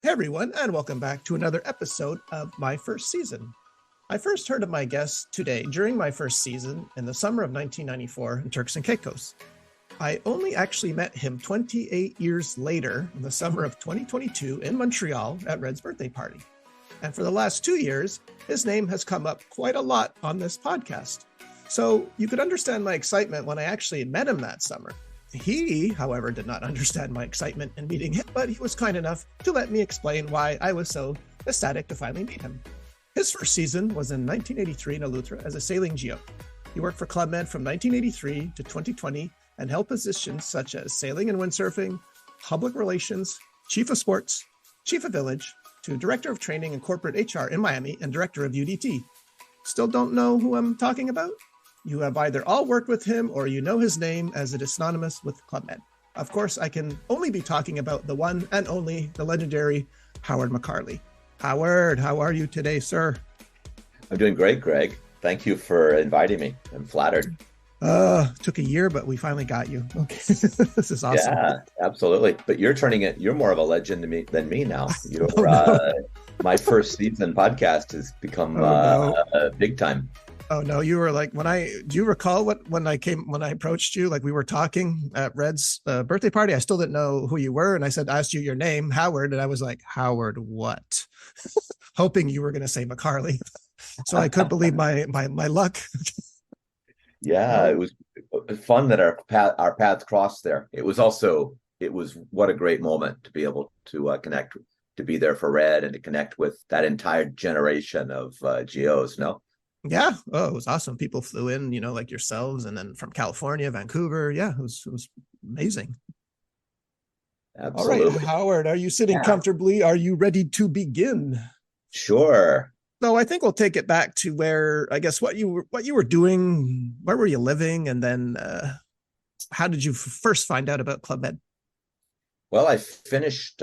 Hey everyone, and welcome back to another episode of my first season. I first heard of my guest today during my first season in the summer of 1994 in Turks and Caicos. I only actually met him 28 years later in the summer of 2022 in Montreal at Red's birthday party. And for the last 2 years, his name has come up quite a lot on this podcast. So you could understand my excitement when I actually met him that summer. He, however, did not understand my excitement in meeting him, but he was kind enough to let me explain why I was so ecstatic to finally meet him. His first season was in 1983 in Eleuthera as a sailing geo. He worked for Club Med from 1983 to 2020 and held positions such as sailing and windsurfing, public relations, chief of sports, chief of village, to director of training and corporate HR in Miami and director of UDT. Still don't know who I'm talking about? You have either all worked with him or you know his name as it is synonymous with Club Med. Of course, I can only be talking about the one and only, the legendary Howard McCarley. Howard, how are you today, sir? I'm doing great, Greg. Thank you for inviting me. I'm flattered. Took a year, but we finally got you. Okay, this is awesome. Yeah, absolutely. But you're more of a legend to me than me now. You're my first season podcast has become big time. Oh no, you were like do you recall when I approached you, like we were talking at Red's birthday party, I still didn't know who you were. And I asked you your name, Howard. And I was like, Howard, what? Hoping you were going to say McCarley. So I couldn't believe my luck. Yeah, it was fun that our paths crossed there. It was what a great moment to be able to connect, to be there for Red and to connect with that entire generation of GOs, no? Yeah. Oh, it was awesome. People flew in, like yourselves, and then from California, Vancouver. Yeah, it was amazing. Absolutely. All right, Howard, are you sitting comfortably? Are you ready to begin? Sure. So I think we'll take it back to where, I guess, what you were doing, where were you living, and then how did you first find out about Club Med? Well, I finished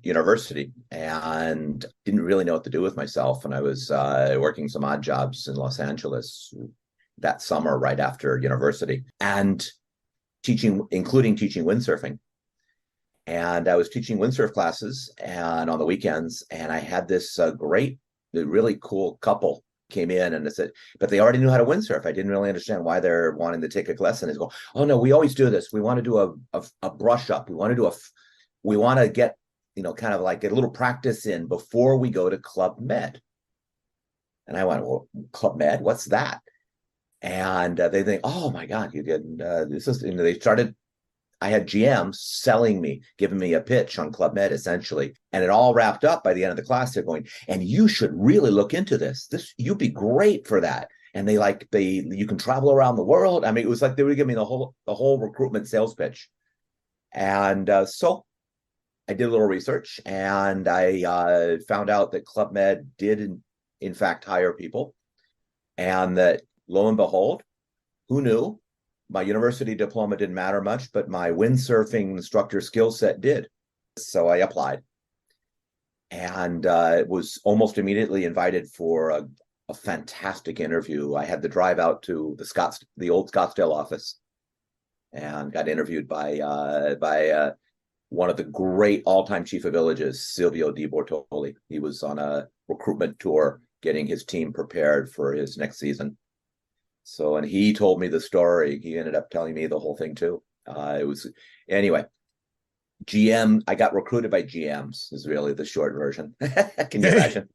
university and didn't really know what to do with myself. And I was working some odd jobs in Los Angeles that summer right after university and including teaching windsurfing. And I was teaching windsurf classes and on the weekends. And I had this really cool couple came in and said, but they already knew how to windsurf. I didn't really understand why they're wanting to take a lesson. They go, oh no, we always do this. We want to do a brush up. We want to get, kind of like get a little practice in before we go to Club Med. And I went, well, Club Med, what's that? And they think, oh my God, you did this is, they started. I had GMs selling me, giving me a pitch on Club Med, essentially. And it all wrapped up by the end of the class. They're going, and you should really look into this. You'd be great for that. And you can travel around the world. I mean, it was like they were giving me the whole recruitment sales pitch. And so I did a little research and I found out that Club Med did in fact hire people. And that lo and behold, who knew? My university diploma didn't matter much, but my windsurfing instructor skill set did. So I applied and was almost immediately invited for a fantastic interview. I had to drive out to the old Scottsdale office and got interviewed by one of the great all-time chief of villages, Silvio Di Bortoli. He was on a recruitment tour getting his team prepared for his next season. So, and he told me the story. He ended up telling me the whole thing too. Anyway, I got recruited by GMs is really the short version. Can you imagine?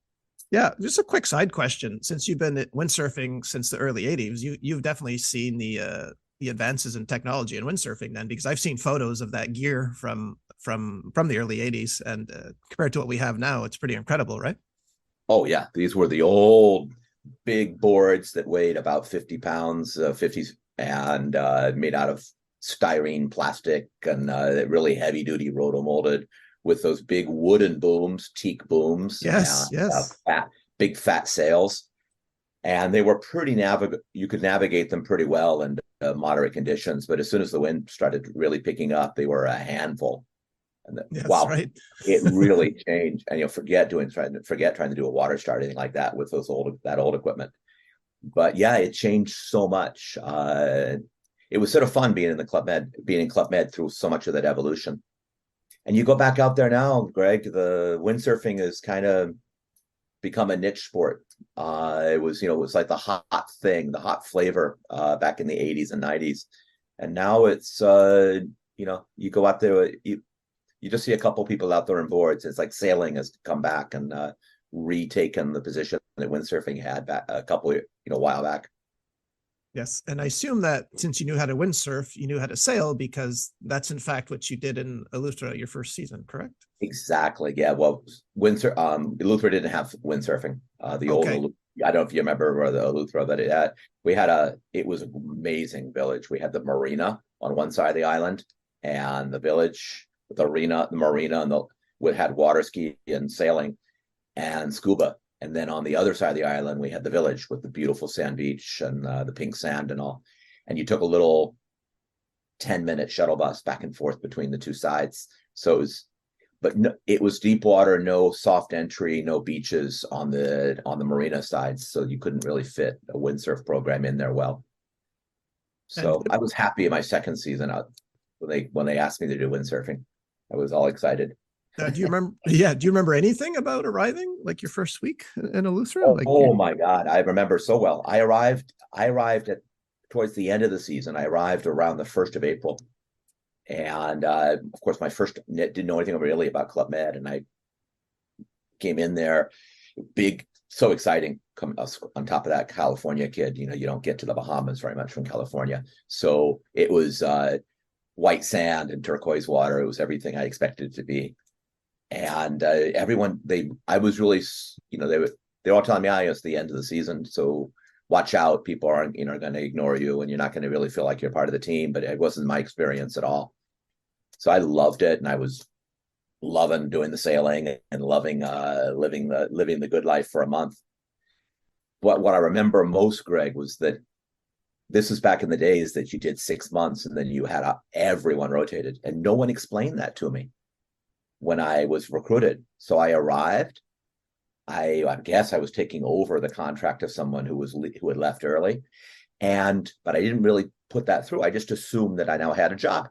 Yeah, just a quick side question. Since you've been at windsurfing since the early 80s, you've definitely seen the advances in technology in windsurfing then, because I've seen photos of that gear from the early 80s, and compared to what we have now, it's pretty incredible, right? Oh yeah, these were the old big boards that weighed about 50 pounds, 50 and made out of styrene plastic and really heavy duty rotomolded with those big wooden booms, teak booms. Yes, and, yes. Big fat sails. And they were pretty you could navigate them pretty well in moderate conditions. But as soon as the wind started really picking up, they were a handful. And wow, right. It really changed. And forget trying to do a water start, anything like that with that old equipment. But yeah, it changed so much. It was sort of fun being in Club Med through so much of that evolution. And you go back out there now, Greg, the windsurfing has kind of become a niche sport. It was like the hot thing, the hot flavor back in the 80s and 90s. And now it's, you go out there, you just see a couple people out there on boards. It's like sailing has come back and retaken the position that windsurfing had back a while back. Yes. And I assume that since you knew how to windsurf, you knew how to sail, because that's in fact what you did in Eleuthera your first season, correct? Exactly. Yeah. Well, Eleuthera didn't have windsurfing. The old, Okay. I don't know if you remember the Eleuthera, but it was an amazing village. We had the marina on one side of the island, and the village, the marina, and we had water ski and sailing and scuba. And then on the other side of the island, we had the village with the beautiful sand beach and the pink sand and all. And you took a little 10-minute shuttle bus back and forth between the two sides. So it was deep water, no soft entry, no beaches on the marina sides. So you couldn't really fit a windsurf program in there well. So And I was happy in my second season when they asked me to do windsurfing. I was all excited. do you remember? Yeah. Do you remember anything about arriving, like your first week in Eleuthera? Oh my God, I remember so well. I arrived towards the end of the season. I arrived around the 1st of April. And of course, didn't know anything really about Club Med. And I came in there, big, so exciting. On top of that, California kid, you don't get to the Bahamas very much from California. So it was white sand and turquoise water. It was everything I expected it to be. And I was really, they were all telling me, it's the end of the season, so watch out. People aren't, going to ignore you, and you're not going to really feel like you're part of the team. But it wasn't my experience at all. So I loved it, and I was loving doing the sailing and loving living the good life for a month. But what I remember most, Greg, was that this was back in the days that you did 6 months and then you had everyone rotated, and no one explained that to me when I was recruited. So I arrived. I guess I was taking over the contract of someone who had left early, but I didn't really put that through. I just assumed that I now had a job,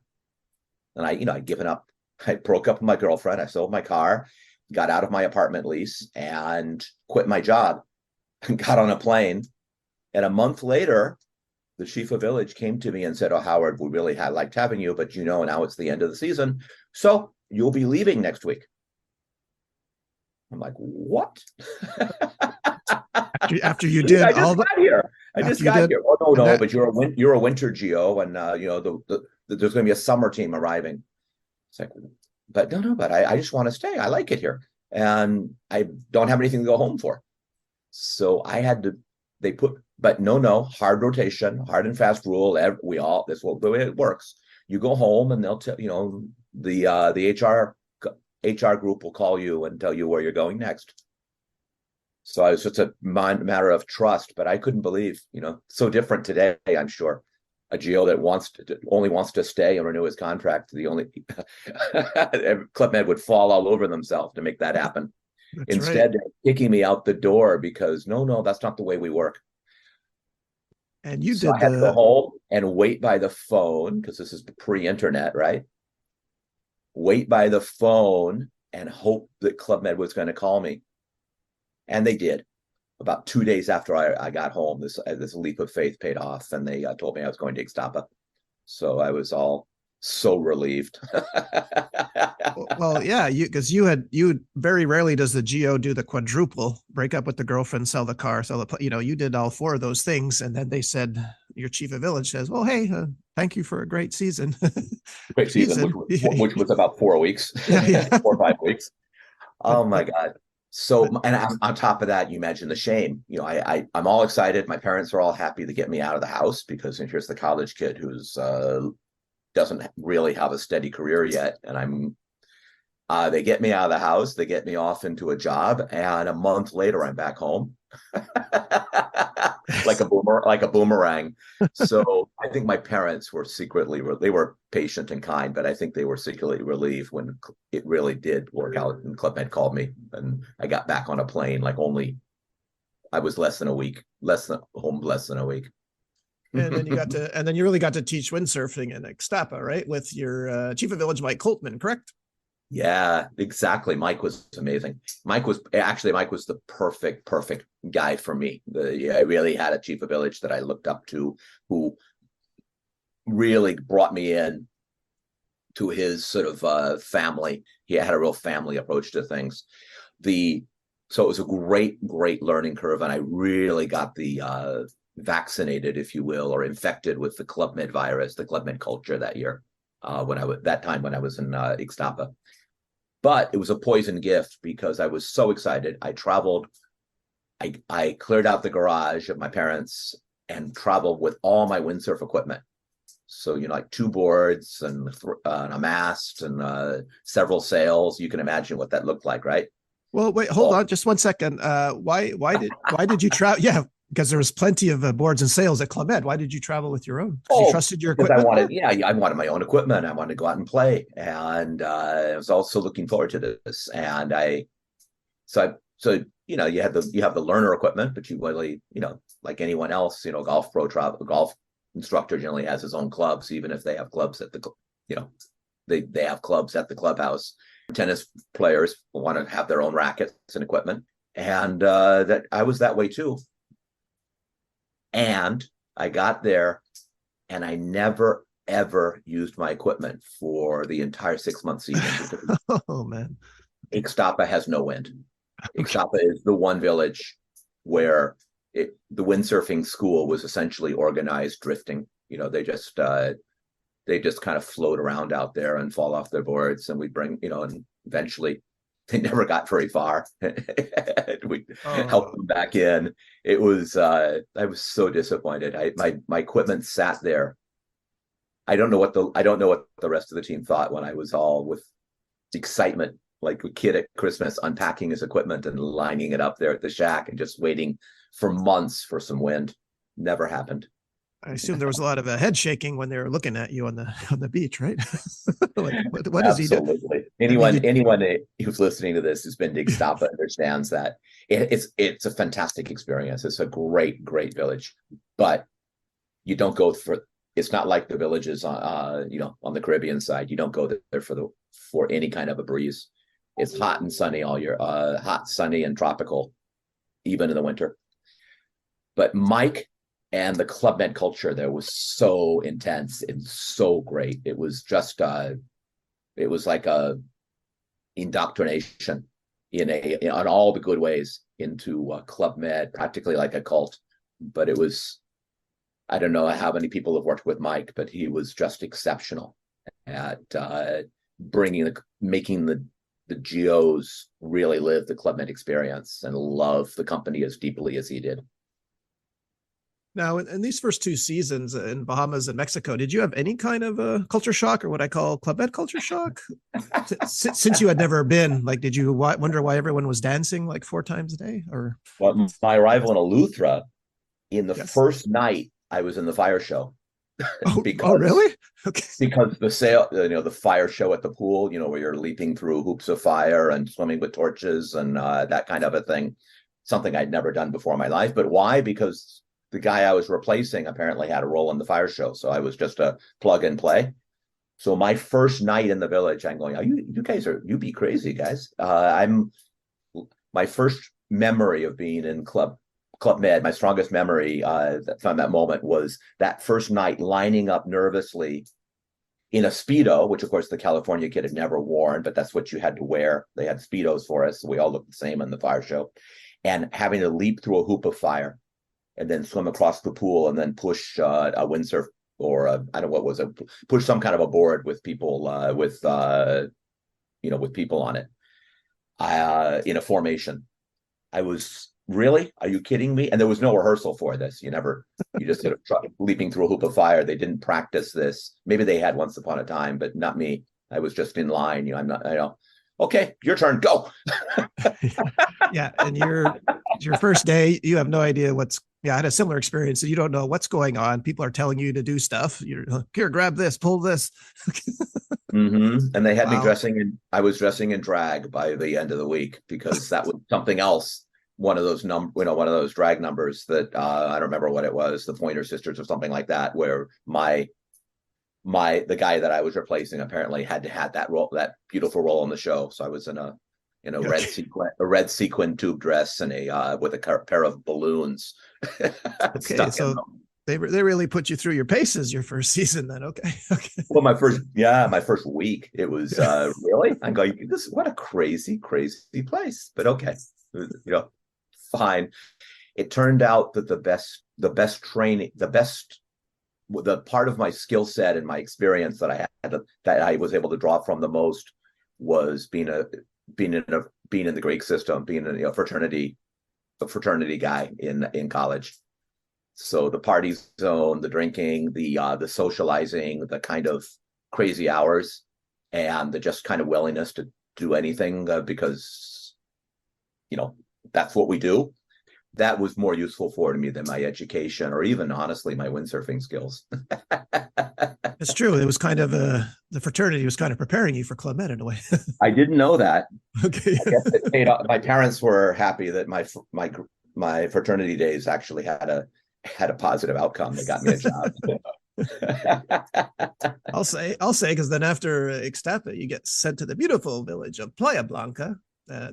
and I'd given up. I broke up with my girlfriend. I sold my car, got out of my apartment lease, and quit my job, and got on a plane. And a month later, the chief of village came to me and said, "Oh, Howard, we really liked having you, but now it's the end of the season, so you'll be leaving next week." I'm like, "What?" after you did I just got here. I just got here. Oh no, but you're a winter GO, and there's going to be a summer team arriving. It's like, but no, but I just want to stay. I like it here, and I don't have anything to go home for. So I had to. But no, hard rotation, hard and fast rule. This will the way it works. You go home, and they'll tell the HR group will call you and tell you where you're going next. So it was just a matter of trust, but I couldn't believe, so different today, I'm sure. A GO that only wants to stay and renew his contract. Club Med would fall all over themselves to make that happen. That's Instead, right. they're kicking me out the door because no, that's not the way we work. And you So did I had to go home and wait by the phone, because this is pre-internet, right? Wait by the phone and hope that Club Med was going to call me. And they did. About 2 days after I got home, this leap of faith paid off, and they told me I was going to Ixtapa. So I was all so relieved. Well, yeah, because you very rarely does the GO do the quadruple: break up with the girlfriend, sell the car, you did all 4 of those things. And then they said, your chief of village says, "Well, hey, thank you for a great season." Great season, which was about 4 weeks, yeah. 4 or 5 weeks. Oh my but, God. So, and on top of that, you imagine the shame. I'm all excited. My parents are all happy to get me out of the house, because here's the college kid who's doesn't really have a steady career yet, and they get me out of the house. They get me off into a job, and a month later, I'm back home, like a boomerang. So I think my parents were they were patient and kind, but I think they were secretly relieved when it really did work out and Club Med called me, and I got back on a plane. I was less than a week. and then you really got to teach windsurfing in Ixtapa, right? With your chief of village, Mike Coltman, correct? Yeah, exactly. Mike was amazing. Mike was the perfect guy for me. I really had a chief of village that I looked up to, who really brought me in to his sort of family. He had a real family approach to things. So it was a great learning curve, and I really got the vaccinated, if you will, or infected with the Club Med virus, the Club Med culture that year. When I was in Ixtapa. But it was a poison gift because I was so excited. I traveled. I cleared out the garage of my parents and traveled with all my windsurf equipment. So, like two boards and a mast and several sails. You can imagine what that looked like, right? Well, wait, hold on, just 1 second. Why did you travel? Yeah, because there was plenty of boards and sails at Club Med. Why did you travel with your own? Because you trusted your because I equipment more? wanted, yeah, I wanted my own equipment. I wanted to go out and play, and I was also looking forward to this. And you have the learner equipment, but you really, like anyone else, golf instructor generally has his own clubs, even if they have clubs at they have clubs at the clubhouse. Tennis players want to have their own rackets and equipment, and that I was that way too. And I got there, and I never ever used my equipment for the entire 6 month season. Oh man, Ixtapa has no wind. okay. Ixtapa is the one village where the windsurfing school was essentially organized drifting. They just kind of float around out there and fall off their boards, and we bring, and eventually they never got very far. We helped them back in. It was I was so disappointed. My equipment sat there. I don't know what the rest of the team thought when I was all with excitement, like a kid at Christmas unpacking his equipment and lining it up there at the shack and just waiting for months for some wind. Never happened. I assume there was a lot of head shaking when they were looking at you on the beach, right? Like, what does he do? Absolutely. Anyone who's listening to this who's been to Ixtapa understands that it's a fantastic experience. It's a great village, but you don't go for. It's not like the villages on the Caribbean side. You don't go there for any kind of a breeze. It's hot and sunny all year. Hot, sunny, and tropical, even in the winter. But Mike and the Club Med culture there was so intense and so great. It was just it was like a indoctrination in all the good ways into Club Med, practically like a cult. But it was, I don't know how many people have worked with Mike, but he was just exceptional at making the GOs really live the Club Med experience and love the company as deeply as he did. Now, in these first 2 seasons in Bahamas and Mexico, did you have any kind of a culture shock, or what I call Club Med culture shock? Since you had never been, like, did you wonder why everyone was dancing like 4 times a day? Or well, my arrival in Eleuthera, in the first night, I was in the fire show. Oh, really? Okay. Because the fire show at the pool, where you're leaping through hoops of fire and swimming with torches and that kind of a thing, something I'd never done before in my life. But why? Because the guy I was replacing apparently had a role in the fire show, so I was just a plug and play. So my first night in the village, I'm going, you be crazy, guys. My first memory of being in Club Med, my strongest memory from that moment was that first night lining up nervously in a Speedo, which of course the California kid had never worn, but that's what you had to wear. They had Speedos for us, so we all looked the same in the fire show, and having to leap through a hoop of fire and then swim across the pool and then push a windsurf or I don't know what was it, push some kind of a board with people with people on it in a formation. I was, really? Are you kidding me? And there was no rehearsal for this. You just sort of leaping through a hoop of fire. They didn't practice this. Maybe they had once upon a time, but not me. I was just in line. I'm not, okay, your turn, go. Yeah. And your first day, you have no idea I had a similar experience. So you don't know what's going on. People are telling you to do stuff. You're here, grab this, pull this. Mm-hmm. And they had me I was dressing in drag by the end of the week because that was something else. One of those drag numbers that I don't remember what it was, the Pointer Sisters or something like that, where my the guy that I was replacing apparently had to have that role, that beautiful role on the show. So I was in a Okay. red sequin tube dress and a with a pair of balloons Okay. stuck in So them. they really put you through your paces your first season then. Okay. Okay. Well, my first week, it was really. I'm going, this what a crazy, crazy place. But okay, fine. It turned out that the best training, the part of my skill set and my experience that I had that I was able to draw from the most was being in the Greek system, being a fraternity guy in college. So the party zone, the drinking, the socializing, the kind of crazy hours, and the just kind of willingness to do anything because that's what we do. That was more useful for me than my education or even honestly my windsurfing skills. It's true. It was kind of the fraternity was kind of preparing you for Club Med in a way. I didn't know that. Okay. I guess it paid off. My parents were happy that my fraternity days actually had a positive outcome. They got me a job. I'll say because then after Ixtapa, you get sent to the beautiful village of Playa Blanca.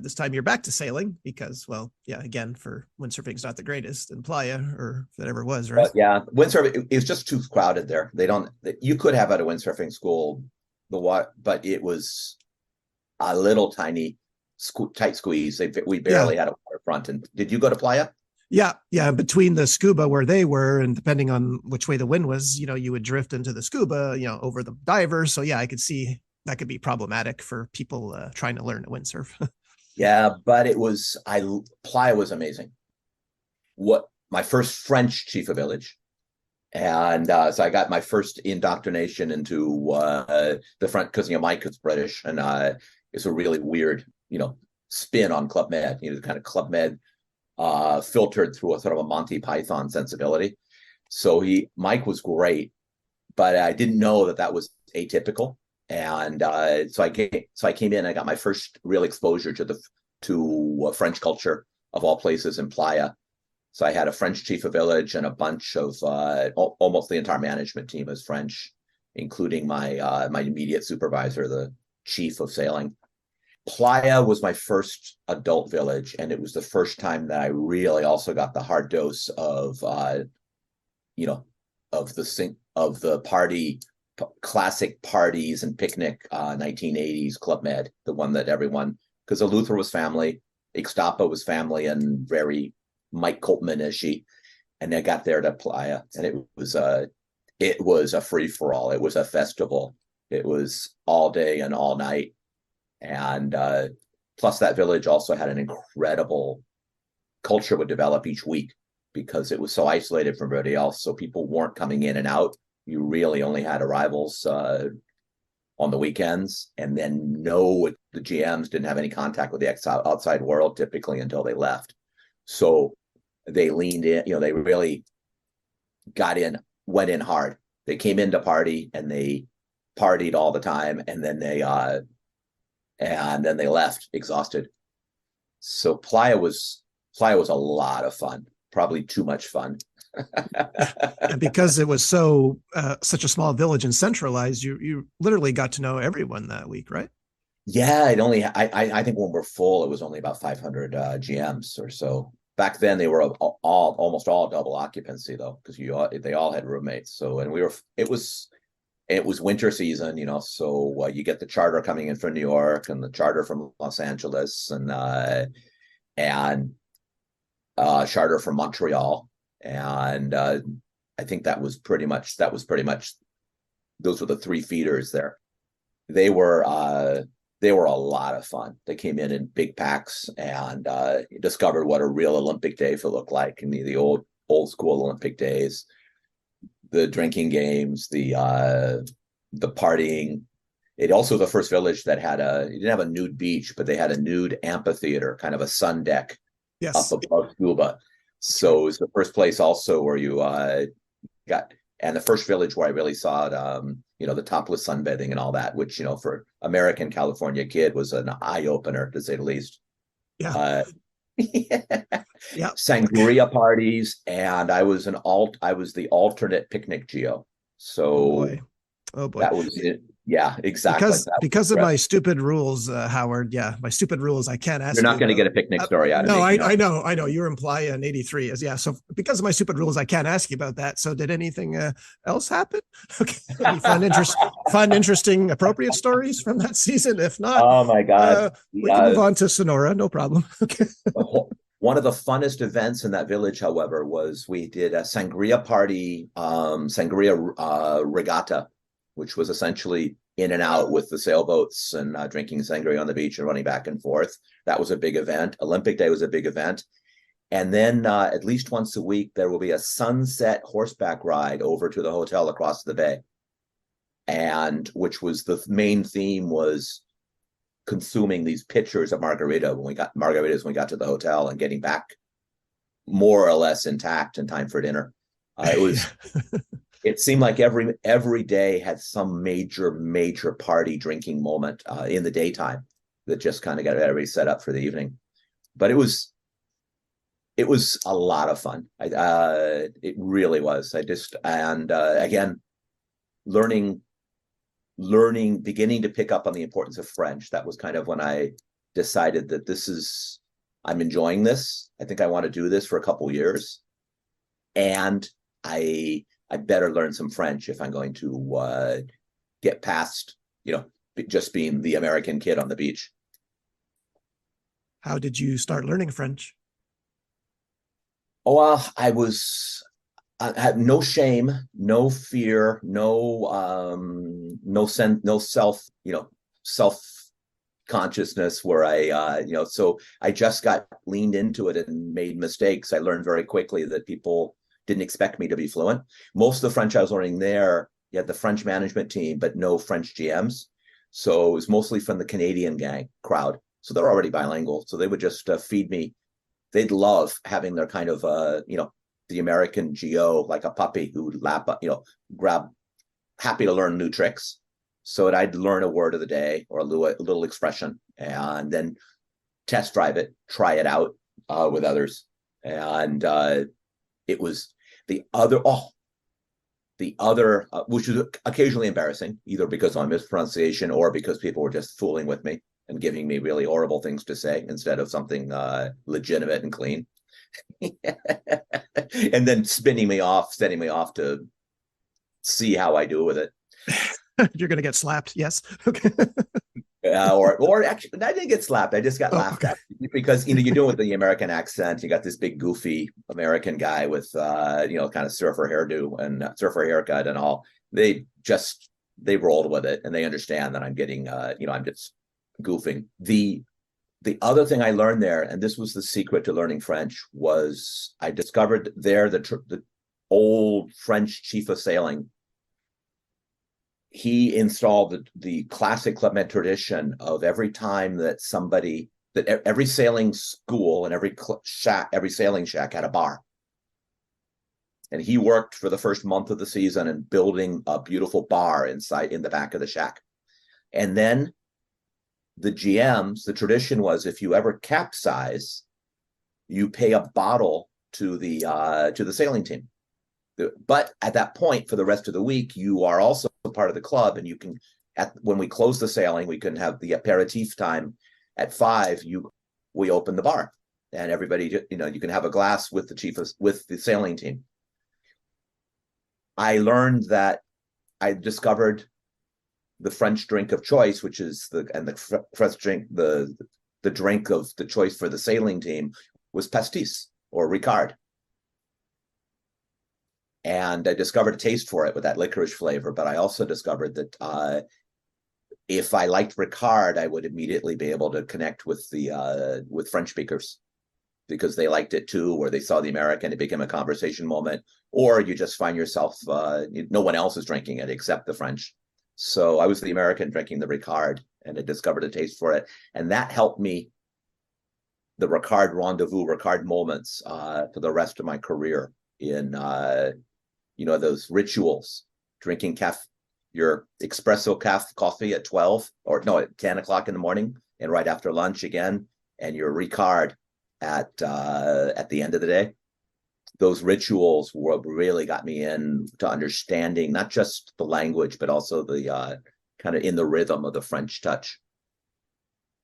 This time you're back to sailing because, well, yeah, again, for windsurfing is not the greatest in Playa or whatever it was, right? Yeah, windsurfing is just too crowded there. They don't. You could have at a windsurfing school but it was a little tiny, tight squeeze. We Yeah, barely had a waterfront. And did you go to Playa? yeah, yeah. Between the scuba where they were, and depending on which way the wind was, you would drift into the scuba, over the divers. So yeah, I could see that could be problematic for people trying to learn to windsurf. Yeah, but Playa was amazing. What my first French chief of village, and so I got my first indoctrination into the front because Mike is British, and it's a really weird spin on Club Med. The kind of Club Med filtered through a sort of a Monty Python sensibility. So Mike was great, but I didn't know that was atypical. And so I came in. I got my first real exposure to French culture of all places in Playa. So I had a French chief of village and a bunch of almost the entire management team is French, including my immediate supervisor, the chief of sailing. Playa was my first adult village, and it was the first time that I really also got the hard dose of the classic parties and picnic 1980s Club Med, the one that everyone, because Eleuthera was family, Ixtapa was family, and very Mike Coltman-ishy, and I got there to Playa, and it was a free for all. It was a festival. It was all day and all night, and plus that village also had an incredible culture would develop each week because it was so isolated from everybody else. So people weren't coming in and out. You really only had arrivals on the weekends, and then the GMs didn't have any contact with the outside world typically until they left. So they leaned in, they really went in hard. They came in to party and they partied all the time, and then they left exhausted. So Playa was a lot of fun, probably too much fun. And because it was such a small village and centralized, you literally got to know everyone that week, right? Yeah, I think when we're full, it was only about 500 GMs or so. Back then, they were almost all double occupancy though, because they all had roommates. So, and it was winter season, so you get the charter coming in from New York and the charter from Los Angeles and charter from Montreal. And I think that was pretty much those were the three feeders there. They were a lot of fun. They came in big packs and discovered what a real Olympic day looked like in the old school Olympic days. The drinking games, the partying. It also was the first village that it didn't have a nude beach, but they had a nude amphitheater, kind of a sun deck up Yes. above scuba. So it was the first place also where you and the first village where I really saw it, the topless sunbathing and all that, which, for American California kid was an eye opener to say the least. Yeah. Yeah. Sangria parties, and I was the alternate picnic geo. Oh So boy. Oh boy. That was it. Yeah, exactly. Because That was because of my stressful. stupid rules, Howard. Yeah, my stupid rules. I can't You're ask not you going to get about. a picnic story out of No, me. I No. know, I know. You're implying 83 is, yeah. So because of my stupid rules, I can't ask you about that. So did anything else happen? Okay, any fun, interesting, appropriate stories from that season? If not, Oh my God. we can move on to Sonora. No problem. Okay. One of the funnest events in that village, however, was we did a sangria party, sangria regatta, which was essentially in and out with the sailboats and drinking sangria on the beach and running back and forth. That was a big event. Olympic Day was a big event. And then at least once a week, there will be a sunset horseback ride over to the hotel across the bay. And which was the main theme was consuming these pitchers of margaritas when we got to the hotel and getting back more or less intact in time for dinner. It was it seemed like every day had some major party drinking moment in the daytime that just kind of got everybody set up for the evening. But it was a lot of fun. It really was. Again, learning beginning to pick up on the importance of French. That was kind of when I decided that I'm enjoying this. I think I want to do this for a couple of years, and I better learn some French if I'm going to get past, just being the American kid on the beach. How did you start learning French? Oh, well, I had no shame, no fear, no self consciousness where so I just got leaned into it and made mistakes. I learned very quickly that people didn't expect me to be fluent. Most of the French I was learning there, you had the French management team, but no French GMs. So it was mostly from the Canadian crowd. So they're already bilingual. So they would just feed me. They'd love having their kind of, the American GO, like a puppy who would grab, happy to learn new tricks. So I'd learn a word of the day or a little expression and then test drive it, try it out with others. And it was the other, which was occasionally embarrassing, either because of my mispronunciation or because people were just fooling with me and giving me really horrible things to say instead of something legitimate and clean. And then sending me off to see how I do with it. You're going to get slapped. Yes. Okay. Or actually, I didn't get slapped. I just got laughed at because you do it with the American accent. You got this big goofy American guy with kind of surfer hairdo and surfer haircut and all. They rolled with it and they understand that I'm getting I'm just goofing. The other thing I learned there, and this was the secret to learning French, was I discovered there the old French chief of sailing. He installed the classic Club Med tradition of every time that every sailing school and every sailing shack had a bar. And he worked for the first month of the season in building a beautiful bar in the back of the shack. And then the GMs, the tradition was if you ever capsize, you pay a bottle to the sailing team. But at that point, for the rest of the week, you are also part of the club, and you can. When we close the sailing, we can have the aperitif time at 5. We open the bar, and everybody, you can have a glass with with the sailing team. I learned that I discovered the French drink of choice, which is the French drink, the drink of the choice for the sailing team was pastis or Ricard. And I discovered a taste for it with that licorice flavor. But I also discovered that if I liked Ricard, I would immediately be able to connect with with French speakers because they liked it too, or they saw the American. It became a conversation moment, or you just find yourself no one else is drinking it except the French. So I was the American drinking the Ricard, and I discovered a taste for it, and that helped me. The Ricard rendezvous, Ricard moments for the rest of my career in those rituals, drinking your espresso coffee at 12 or no, at 10 o'clock in the morning and right after lunch again, and your Ricard at the end of the day. those rituals were really got me into understanding not just the language, but also the kind of in the rhythm of the French touch.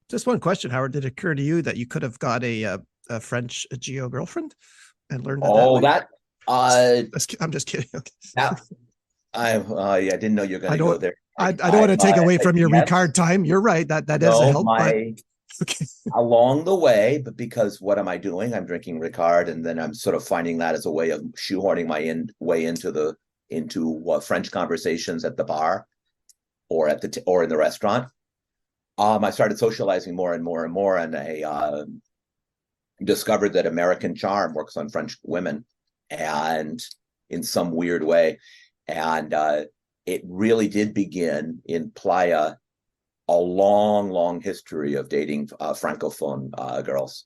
Just one question, Howard. Did it occur to you that you could have got a French geo girlfriend and learned it that Oh, way? uh, I'm just kidding. Okay. that I didn't know you're going I to go don't. there. I don't want to take away from your Yes, Ricard time. You're right. That is a no, help, but my okay. along the way, but because what am I doing? I'm drinking Ricard, and then I'm sort of finding that as a way of shoehorning my way into French conversations at the bar or or in the restaurant. I started socializing more and more and more, and I discovered that American charm works on French women, and in some weird way, and it really did begin in Playa a long, long history of dating francophone girls.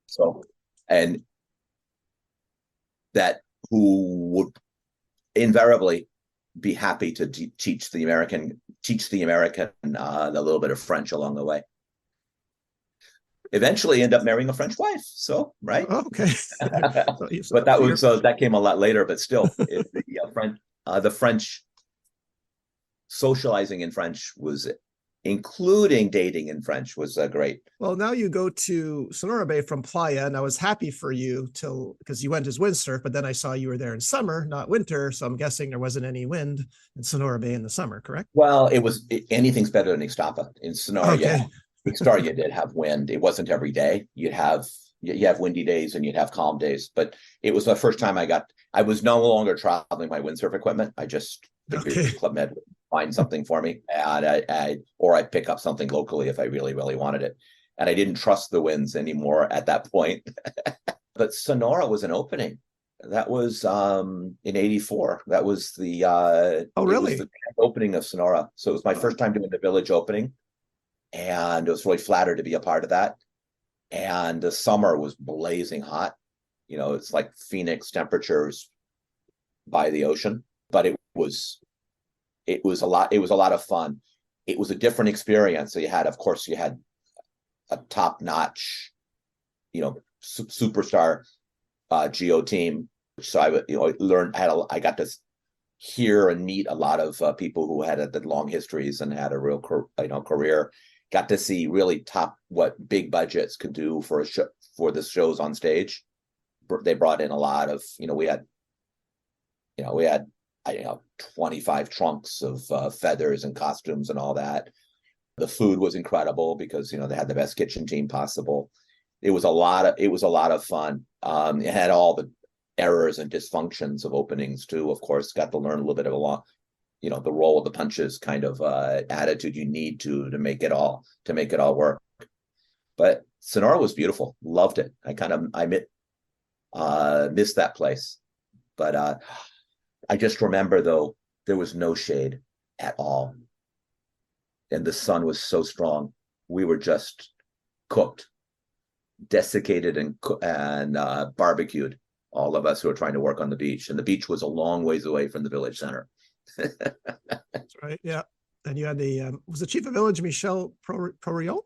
So, and that who would invariably be happy to teach the American a little bit of French along the way. Eventually, end up marrying a French wife. So, right. Oh, okay. But that came a lot later. But still, the French socializing in French was, including dating in French, was great. Well, now you go to Sonora Bay from Playa, and I was happy for you because you went as windsurf, but then I saw you were there in summer, not winter. So I'm guessing there wasn't any wind in Sonora Bay in the summer, correct? Well, anything's better than Ixtapa. In Sonora, Okay. Ixtapa, you did have wind. It wasn't every day. You have windy days and you'd have calm days. But it was the first time I was no longer traveling my windsurf equipment. I just figured Club Med would find something for me, and I'd pick up something locally if I really, really wanted it. And I didn't trust the winds anymore at that point. But Sonora was an opening. That was in '84. That was the oh, really? It was the opening of Sonora. So it was my first time doing the village opening, and I was really flattered to be a part of that. And the summer was blazing hot. It's like Phoenix temperatures by the ocean, but it was a lot of fun. It was a different experience. So you had a top-notch, superstar geo team. So I learned, I got to hear and meet a lot of people who had long histories and had a real career. Got to see really what big budgets could do for the shows on stage. They brought in a lot of, we had 25 trunks of feathers and costumes and all that. The food was incredible because they had the best kitchen team possible. It was a lot of fun. It had all the errors and dysfunctions of openings too. Of course, got to learn a little bit of the roll of the punches kind of attitude you need to make it all work. But Sonora was beautiful. Loved it. I missed that place. But I just remember, though, there was no shade at all. And the sun was so strong. We were just cooked, desiccated, and barbecued, all of us who were trying to work on the beach. And the beach was a long ways away from the village center. That's right. Yeah. And you had was the chief of village Michel Proriol?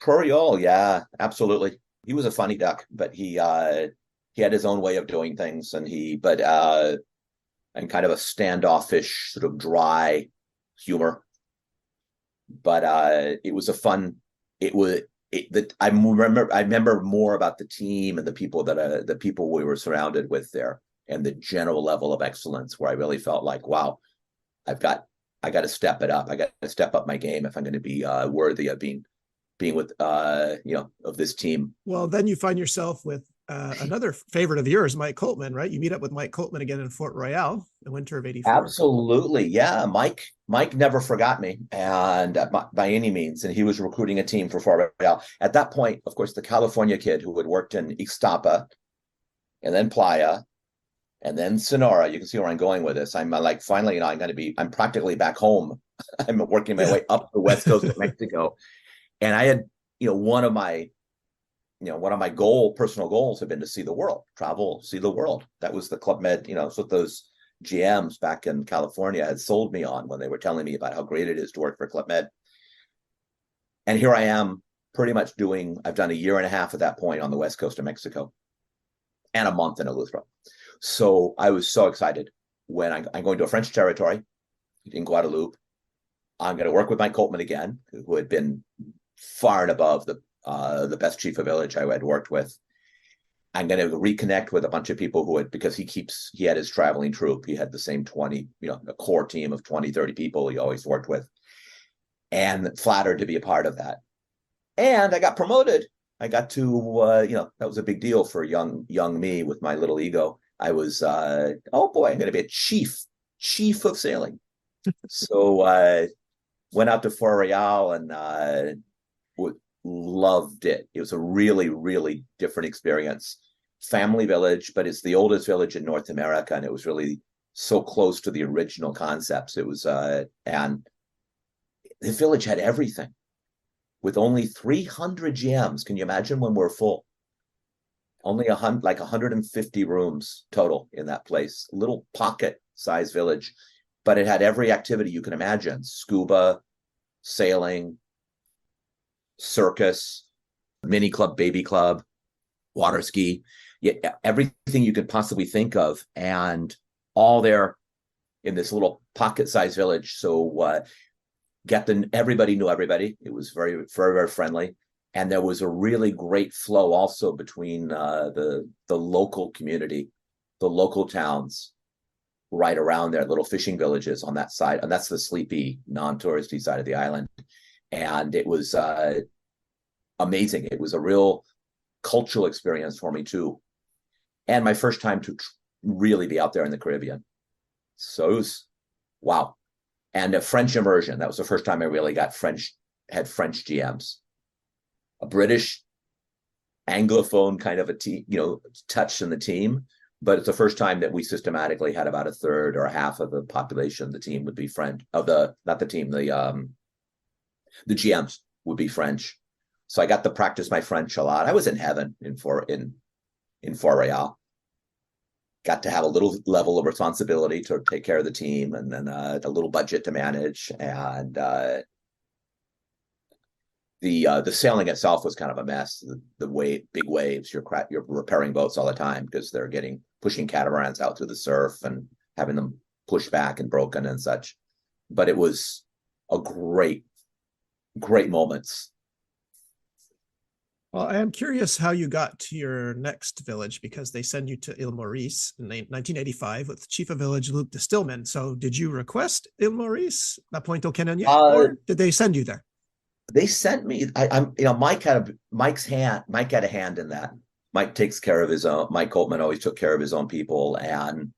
Proriol, yeah, absolutely. He was a funny duck, but he had his own way of doing things, and kind of a standoffish, sort of dry humor. But it was a fun. I remember more about the team and the people we were surrounded with there, and the general level of excellence, where I really felt like, wow, I got to step it up. I got to step up my game if I'm going to be worthy of being with of this team. Well, then you find yourself with another favorite of yours, Mike Coltman, right? You meet up with Mike Coltman again in Fort Royale, the winter of '84. Absolutely, yeah. Mike never forgot me, and by any means. And he was recruiting a team for Fort Royale at that point. Of course, the California kid who had worked in Ixtapa, and then Playa, and then Sonora. You can see where I'm going with this. I'm like, finally, I'm practically back home. I'm working my way up the west coast of Mexico, and I had, one of my personal goals had been to see the world, travel, see the world. That was the Club Med, so those GMs back in California had sold me on when they were telling me about how great it is to work for Club Med. And here I am pretty much I've done a year and a half at that point on the west coast of Mexico. and a month in Eleuthera. So I was so excited when I'm going to a French territory in Guadeloupe. I'm going to work with Mike Coltman again, who had been far and above the best chief of village I had worked with. I'm going to reconnect with a bunch of people who had, because he had his traveling troupe. He had the same 20, a core team of 20, 30 people he always worked with, and flattered to be a part of that. And I got promoted. I got to, that was a big deal for young me with my little ego. I was, oh boy, I'm going to be a chief of sailing. So went out to Fort Royal and loved it. It was a really, really different experience. Family village, but it's the oldest village in North America, and it was really so close to the original concepts. It was, and the village had everything with only 300 GMs. Can you imagine when we're full? Only 150 rooms total in that place, little pocket-sized village, but it had every activity you can imagine: scuba, sailing, circus, mini club, baby club, water ski, everything you could possibly think of, and all there in this little pocket-sized village. So everybody knew everybody. It was very, very, very friendly. And there was a really great flow also between the local community, the local towns right around there, little fishing villages on that side. And that's the sleepy, non-touristy side of the island. And it was amazing. It was a real cultural experience for me too. And my first time to really be out there in the Caribbean. So it was, wow. And a French immersion. That was the first time I really had French GMs. A British Anglophone kind of a team, touch in the team. But it's the first time that we systematically had about a third or a half of the population of the team would be French. The GMs would be French. So I got to practice my French a lot. I was in heaven in Fort Royal. Got to have a little level of responsibility to take care of the team, and then a little budget to manage. And the sailing itself was kind of a mess. The big waves, you're repairing boats all the time because they're pushing catamarans out through the surf and having them pushed back and broken and such. But it was a great moments. Well, I am curious how you got to your next village, because they send you to Ile Maurice in 1985 with Chief of Village Luc de Stillman. So did you request Ile Maurice, La Pointe aux Canoniers, or did they send you there? They sent me. Mike had a hand in that. Mike takes care of his own. Mike Coltman always took care of his own people, and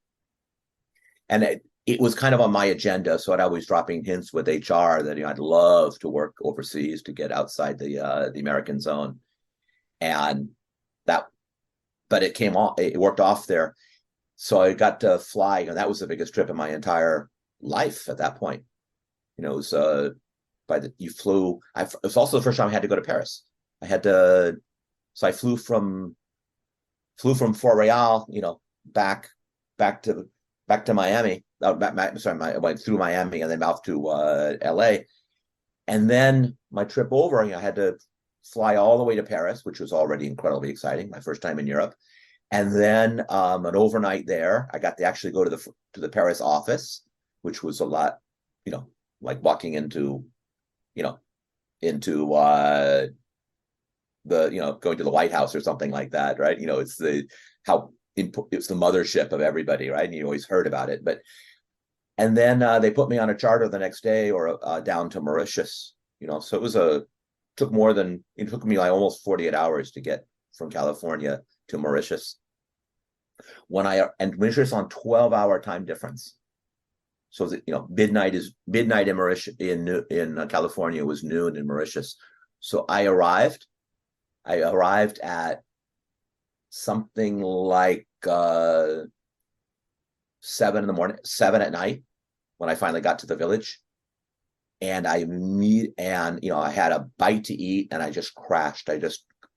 it was kind of on my agenda. So I'd always dropping hints with HR that I'd love to work overseas, to get outside the American zone, and but it worked off there. So I got to fly, and that was the biggest trip in my entire life at that point. It was it was also the first time I had to go to Paris. So I flew from Fort Royal, back to Miami. I went through Miami and then off to LA. And then my trip over, I had to fly all the way to Paris, which was already incredibly exciting, my first time in Europe. And then an overnight there. I got to actually go to the Paris office, which was a lot, like walking into going to the White House or something like that, right? It's the mothership of everybody, right? And you always heard about it. And then they put me on a charter the next day or down to Mauritius, so it took me like almost 48 hours to get from California to Mauritius. And Mauritius on 12-hour time difference. So midnight in Mauritius, in California was noon in Mauritius. So I arrived at something like 7 at night when I finally got to the village. And I had a bite to eat, and I just crashed. I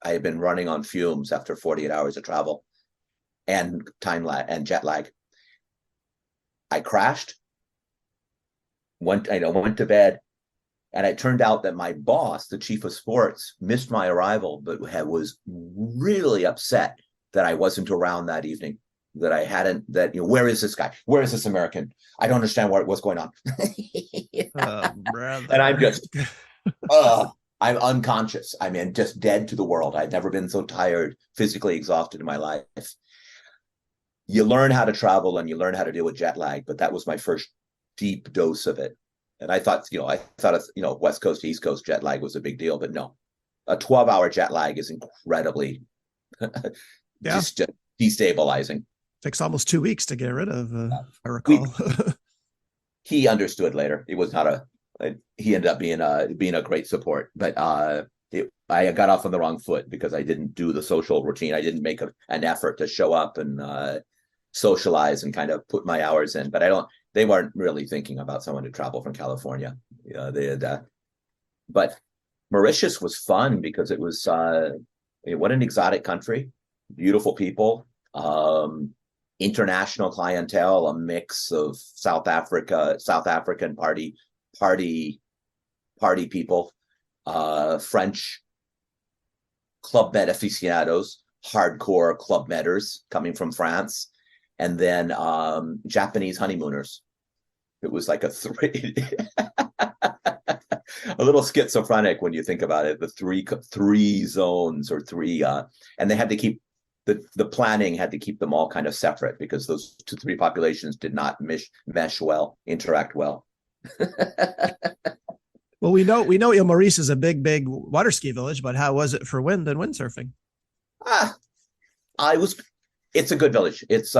had been running on fumes after 48 hours of travel and time lag and jet lag. I crashed, went to bed, and it turned out that my boss, the chief of sports, missed my arrival, but was really upset that I wasn't around that evening, that I hadn't, that, where is this guy? Where is this American? I don't understand what's going on. And I'm Brother. just, I'm unconscious. I mean, just dead to the world. I've never been so tired, physically exhausted in my life. You learn how to travel and you learn how to deal with jet lag, but that was my first deep dose of it. And I thought, West Coast to East Coast jet lag was a big deal, but no, a 12-hour jet lag is incredibly just destabilizing. Takes almost 2 weeks to get rid of, if I recall. He understood later. It was not he ended up being a great support, but I got off on the wrong foot because I didn't do the social routine. I didn't make an effort to show up and socialize and kind of put my hours in. But they weren't really thinking about someone to travel from California. They had, but Mauritius was fun because it was what an exotic country, beautiful people, international clientele, a mix of South African party people, French club med aficionados, hardcore club medders coming from France, and then Japanese honeymooners. It was like a little schizophrenic when you think about it. The three zones or three, and they had to keep the planning had to keep them all kind of separate because those three populations did not mesh well, interact well. Well, we know Ile Maurice is a big water ski village, but how was it for wind and windsurfing? It's a good village. It's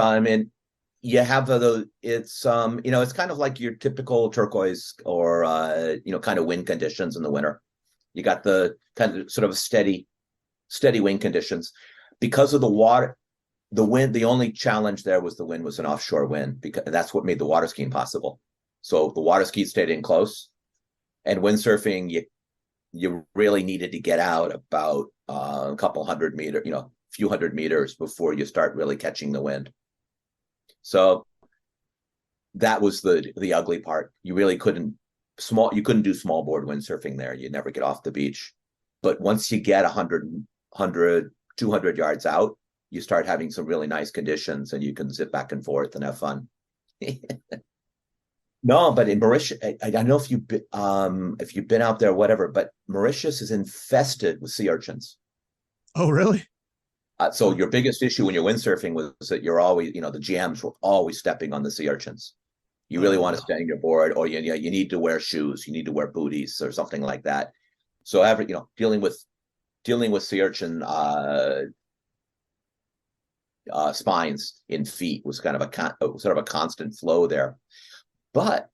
you have it's it's kind of like your typical turquoise or kind of wind conditions in the winter. You got the kind of sort of steady wind conditions. Because of the water, the wind, the only challenge there was the wind was an offshore wind, because that's what made the water skiing possible. So the water ski stayed in close, and windsurfing, you really needed to get out about a couple hundred meters, few hundred meters before you start really catching the wind. So that was the ugly part. You really couldn't do small board windsurfing there. You'd never get off the beach. But once you get 200 yards out, you start having some really nice conditions and you can zip back and forth and have fun. No, but in Mauritius, I don't know if you've been out there, whatever, but Mauritius is infested with sea urchins. Oh, really? So your biggest issue when you're windsurfing was that you're always, the GMs were always stepping on the sea urchins. You really want to stay on your board, or you need to wear shoes, you need to wear booties or something like that. So dealing with sea urchin spines in feet was kind of sort of a constant flow there. But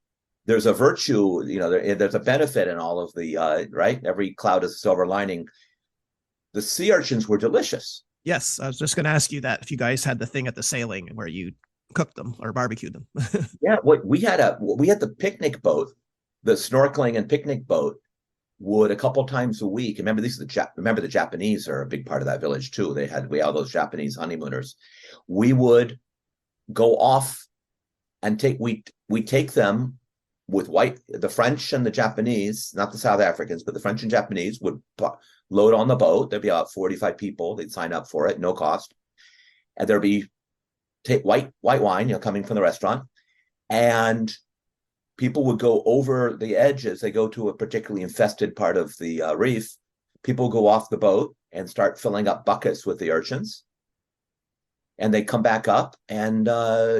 there's a virtue, there's a benefit in all of the right. Every cloud is a silver lining. The sea urchins were delicious. Yes, I was just going to ask you that if you guys had the thing at the sailing where you cooked them or barbecued them. Yeah, we had the picnic boat, the snorkeling and picnic boat would a couple times a week. Remember, the Japanese are a big part of that village too. We had those Japanese honeymooners. We would go off and we take them with the French and the Japanese, not the South Africans, but the French and Japanese would load on the boat. There'd be about 45 people. They'd sign up for it, no cost. And there'd be white wine, coming from the restaurant. And people would go over the edge as they go to a particularly infested part of the reef. People go off the boat and start filling up buckets with the urchins. And they come back up, and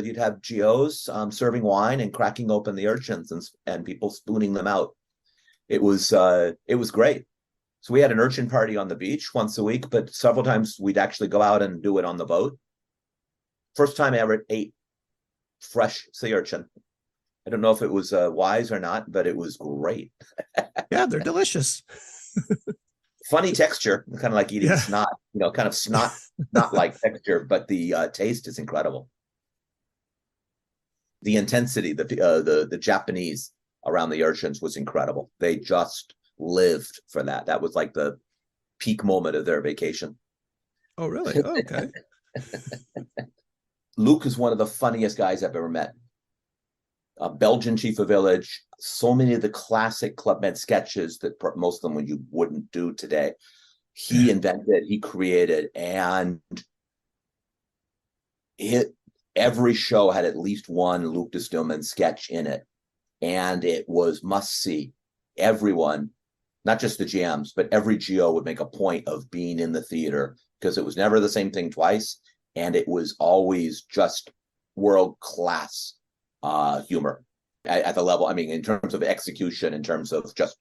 you'd have GOs serving wine and cracking open the urchins and people spooning them out. It was great. So we had an urchin party on the beach once a week, but several times we'd actually go out and do it on the boat. First time I ever ate fresh sea urchin. I don't know if it was wise or not, but it was great. Yeah, they're delicious. Funny texture, kind of like eating snot, kind of snot, not like texture, but the taste is incredible. The intensity, the Japanese around the urchins was incredible. They just lived for that. That was like the peak moment of their vacation. Oh, really? Oh, okay. Luke is one of the funniest guys I've ever met. A Belgian chief of village, so many of the classic Club Med sketches that most of them you wouldn't do today. He invented, he created, and it, every show had at least one Luc de Stillman sketch in it, and it was must see. Everyone, not just the GMs, but every GO would make a point of being in the theater because it was never the same thing twice, and it was always just world class humor at the level. I mean, in terms of execution, in terms of just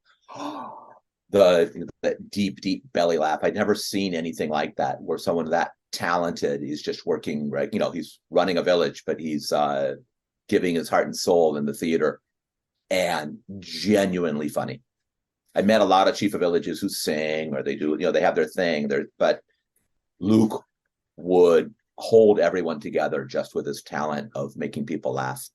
the deep belly laugh. I'd never seen anything like that, where someone that talented is just working, right? He's running a village, but he's giving his heart and soul in the theater, and genuinely funny. I met a lot of chief of villages who sing, or they do, they have their thing there, but Luc would hold everyone together just with his talent of making people laugh.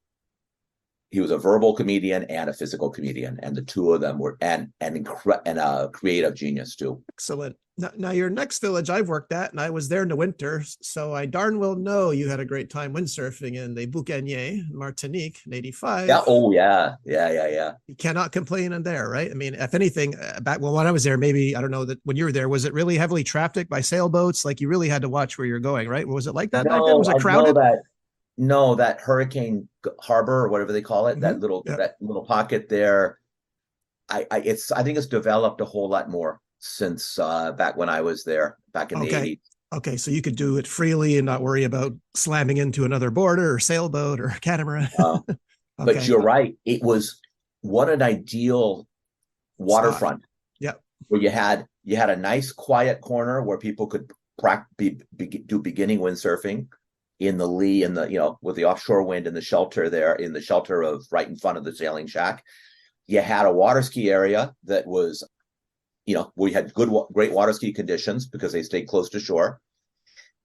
He was a verbal comedian and a physical comedian, and the two of them were and a creative genius too. Excellent. Now, your next village I've worked at, and I was there in the winter, so I darn well know you had a great time windsurfing in the Boucanier, Martinique, in '85. Yeah. Oh, yeah. Yeah. You cannot complain in there, right? I mean, if anything, back when I was there, maybe, I don't know that when you were there, was it really heavily trafficked by sailboats? Like you really had to watch where you're going, right? Was it like that back then? Was it crowded? That Hurricane Harbor, or whatever they call it, that little pocket there. I think it's developed a whole lot more since back when I was there back in the 80s. Okay, so you could do it freely and not worry about slamming into another boarder or sailboat or catamaran. Okay. But you're right. It was what an ideal waterfront. Yeah. Where you had a nice quiet corner where people could do beginning windsurfing in the lee and with the offshore wind and the shelter there, in the shelter of right in front of the sailing shack. You had a water ski area that was, we had great water ski conditions because they stayed close to shore.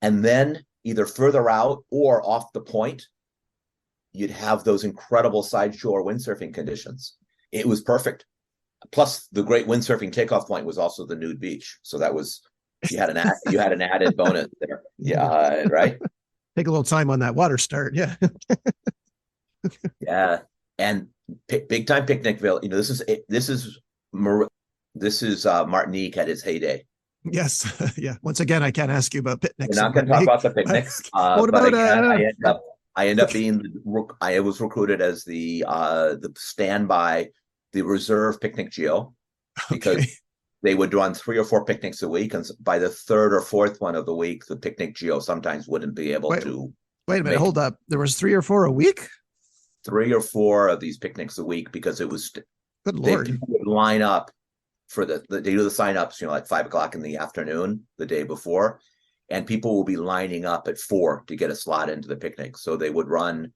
And then either further out or off the point, you'd have those incredible side shore windsurfing conditions. It was perfect. Plus, the great windsurfing takeoff point was also the nude beach. So that was, you had an added bonus there. Yeah, right. Take a little time on that water start. Yeah. Yeah. And big time Picnicville. This is Martinique at its heyday. Yes. Yeah. Once again, I can't ask you about picnics. We're not going to talk about the picnics. What about I was recruited as the standby, the reserve picnic geo, because they would run 3 or 4 picnics a week, and by the 3rd or 4th one of the week, the picnic geo sometimes wouldn't be able to. Wait a minute, hold up. There was 3 or 4 a week? 3 or 4 of these picnics a week, because it was. Good Lord. People would line up for they do the sign-ups, like 5 o'clock in the afternoon the day before, and people will be lining up at 4 to get a slot into the picnic. So they would run,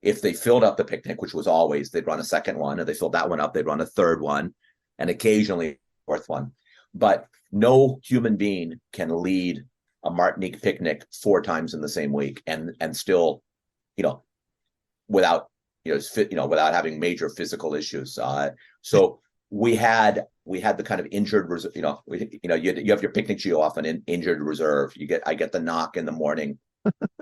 if they filled up the picnic, which was always, they'd run a second one, and they filled that one up, they'd run a third one, and occasionally a 4th one. But no human being can lead a Martinique picnic 4 times in the same week and still, without without having major physical issues. So we had the kind of injured reserve. You have your picnic geo off an injured reserve. I get the knock in the morning,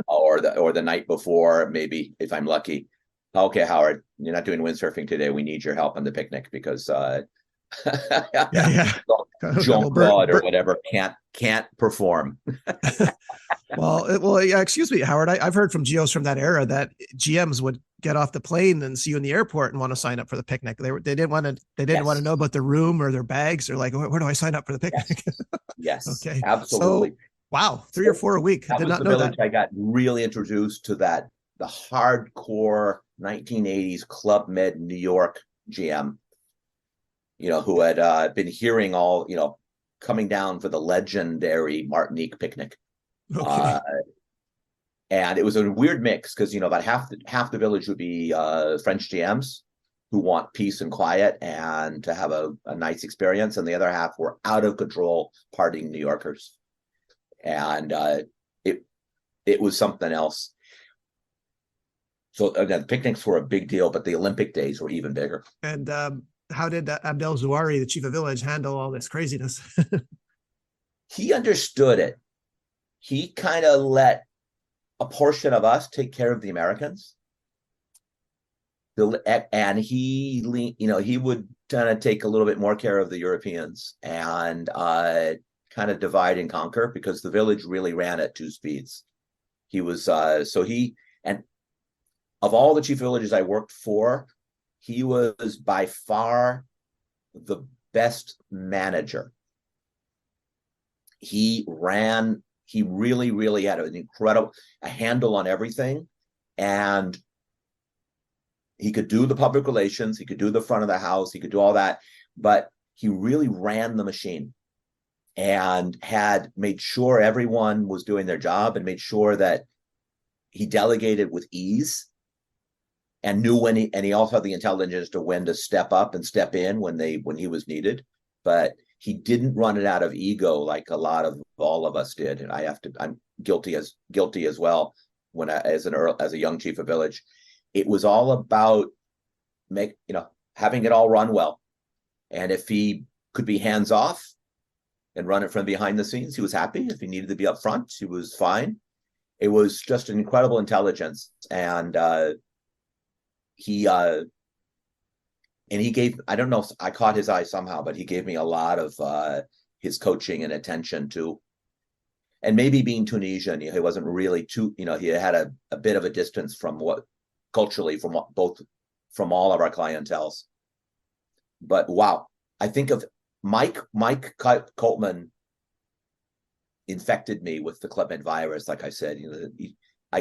or the night before, maybe if I'm lucky. Okay, Howard, you're not doing windsurfing today. We need your help on the picnic because Jean-Claude or whatever can't perform. Well, yeah, excuse me, Howard. I've heard from GOs from that era that GMs would get off the plane and see you in the airport and want to sign up for the picnic. They didn't want to know about the room or their bags. They're like, where do I sign up for the picnic? Yes. Okay. Absolutely. So, wow, 3 or 4 a week. I did not know that. I got really introduced to the hardcore 1980s Club Med New York GM, who had been hearing all, coming down for the legendary Martinique picnic. Okay. And it was a weird mix because, about half the village would be French GMs who want peace and quiet and to have a nice experience. And the other half were out of control partying New Yorkers. And it was something else. So again, picnics were a big deal, but the Olympic days were even bigger. And how did Abdel Zouari, the chief of village, handle all this craziness? He understood it. He kind of let a portion of us take care of the Americans. And he would kind of take a little bit more care of the Europeans and kind of divide and conquer, because the village really ran at 2 speeds. He was and of all the chief villages I worked for, he was by far the best manager. He really, really had an incredible handle on everything. And he could do the public relations, he could do the front of the house, he could do all that, but he really ran the machine and had made sure everyone was doing their job and made sure that he delegated with ease and knew when he also had the intelligence to when to step up and step in when he was needed. But he didn't run it out of ego like a lot of all of us did. And I'm guilty as well as a young chief of village. It was all about having it all run well. And if he could be hands off and run it from behind the scenes, he was happy. If he needed to be up front, he was fine. It was just an incredible intelligence. And he gave, I don't know if I caught his eye somehow, but he gave me a lot of his coaching and attention too. And maybe being Tunisian, he wasn't really too, he had a bit of a distance from culturally from all of our clientels. But wow, I think of Mike Coltman infected me with the Club Med virus. Like I said,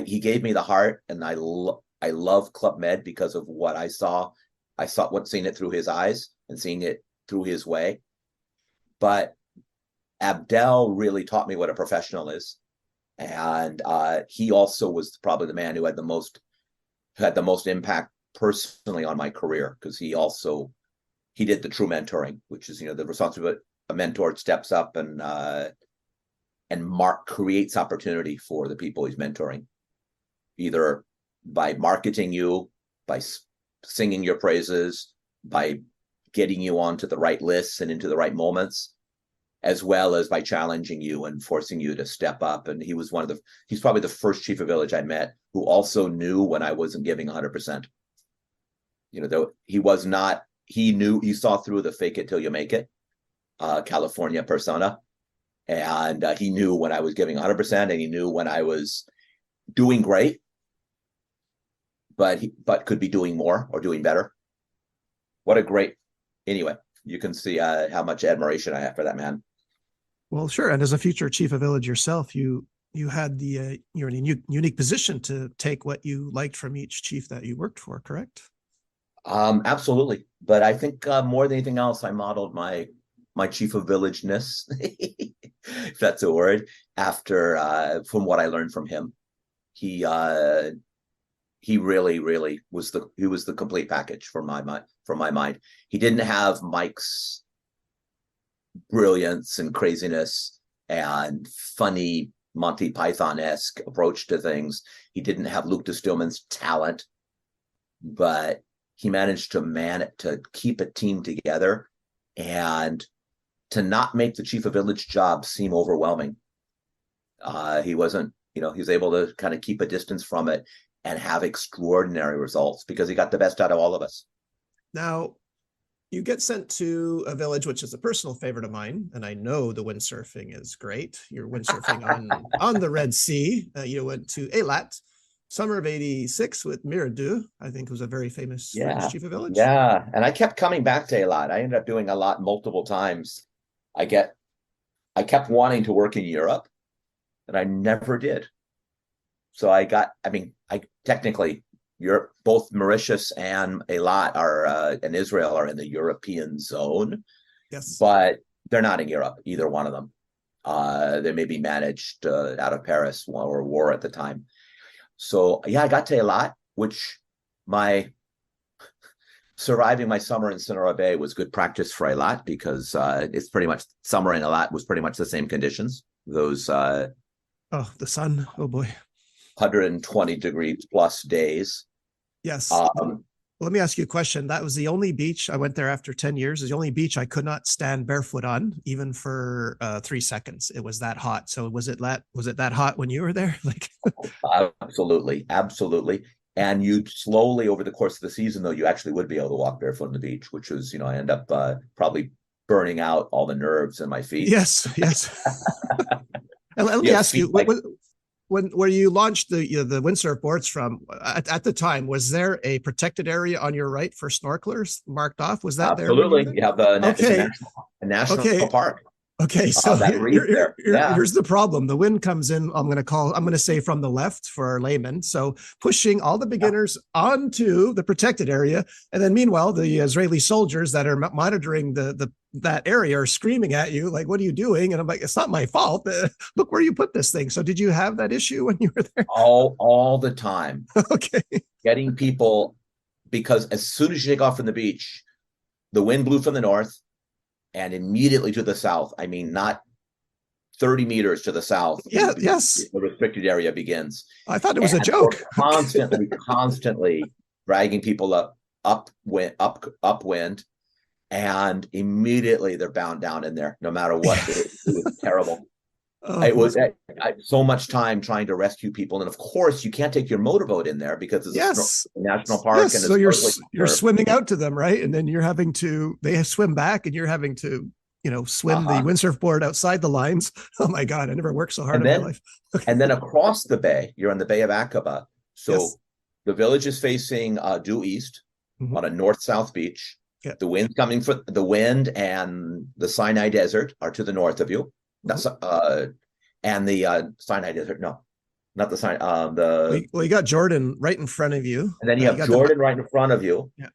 he gave me the heart, and I love Club Med because of what I saw. Seeing it through his eyes and seeing it through his way. But Abdel really taught me what a professional is, and he also was probably the man who had the most impact personally on my career, because he did the true mentoring, which is the responsibility a mentor steps up and creates opportunity for the people he's mentoring, either by marketing you, by singing your praises, by getting you onto the right lists and into the right moments, as well as by challenging you and forcing you to step up. And he's probably the first chief of village I met who also knew when I wasn't giving 100%. Though he saw through the fake it till you make it, California persona. And he knew when I was giving 100%, and he knew when I was doing great, but could be doing more or doing better. Anyway, you can see how much admiration I have for that man. Well, sure. And as a future chief of village yourself, you had you're in a unique position to take what you liked from each chief that you worked for, correct? Absolutely. But I think more than anything else, I modeled my chief of villageness, if that's a word, from what I learned from him. He really, really was the complete package for my mind. He didn't have Mike's brilliance and craziness and funny Monty Python-esque approach to things. He didn't have Luke de Stillman's talent, but he managed to keep a team together and to not make the chief of village job seem overwhelming. He wasn't, he was able to kind of keep a distance from it and have extraordinary results because he got the best out of all of us. Now, you get sent to a village, which is a personal favorite of mine, and I know the windsurfing is great. You're windsurfing on the Red Sea. You went to Eilat, summer of '86 with Miradou, I think was a very famous chief of village. Yeah, and I kept coming back to Eilat. I ended up doing a lot multiple times. I kept wanting to work in Europe, and I never did. So I technically, Europe, both Mauritius and Eilat and Israel are in the European zone. Yes, but they're not in Europe, either one of them. They may be managed out of Paris or war at the time. So yeah, I got to Eilat, which surviving my summer in Sonora Bay was good practice for Eilat because it's pretty much summer in Eilat was pretty much the same conditions. Those the sun, oh boy, 120 degrees plus days. Yes. Let me ask you a question. That was the only beach I went there after 10 years. Is the only beach I could not stand barefoot on, even for 3 seconds. It was that hot. So was it that hot when you were there? Like, absolutely. And you slowly over the course of the season, though, you actually would be able to walk barefoot on the beach, which was, I end up probably burning out all the nerves in my feet. Yes. And let me ask you, when where you launched the windsurf boards from at the time, was there a protected area on your right for snorkelers marked off? Was that there when you were Absolutely. there? You have the it's Okay, a national okay, park. okay. So That reef there. Yeah. here's the problem. The wind comes in. I'm going to say from the left for our layman. So pushing all the Yeah. beginners onto the protected area, and then meanwhile the Israeli soldiers that are monitoring the that area are screaming at you like, "What are you doing?" And I'm like, "It's not my fault. Look where you put this thing." So did you have that issue when you were there? All the time. Okay. Getting people, because as soon as you take off from the beach, the wind blew from the north and immediately to the south. I mean, not 30 meters to the south. Yeah. Yes. The restricted area begins. I thought it was a And joke. we're constantly dragging people upwind, and immediately they're bound down in there, no matter what. It was terrible. It was so much time trying to rescue people, and of course, you can't take your motorboat in there because it's a national park. Yes. And So you're swimming out to them, right? And then they swim back, and you're having to swim the windsurf board outside the lines. Oh my God, I never worked so hard in my life. Okay. And then across the bay, you're on the Bay of Aqaba. So the village is facing due east on a north-south beach. Yeah. The wind coming from the wind and the Sinai Desert are to the north of you. That's and the Sinai Desert. No, not the Sinai. You got Jordan right in front of you, and then you have Jordan right in front of you. Yeah.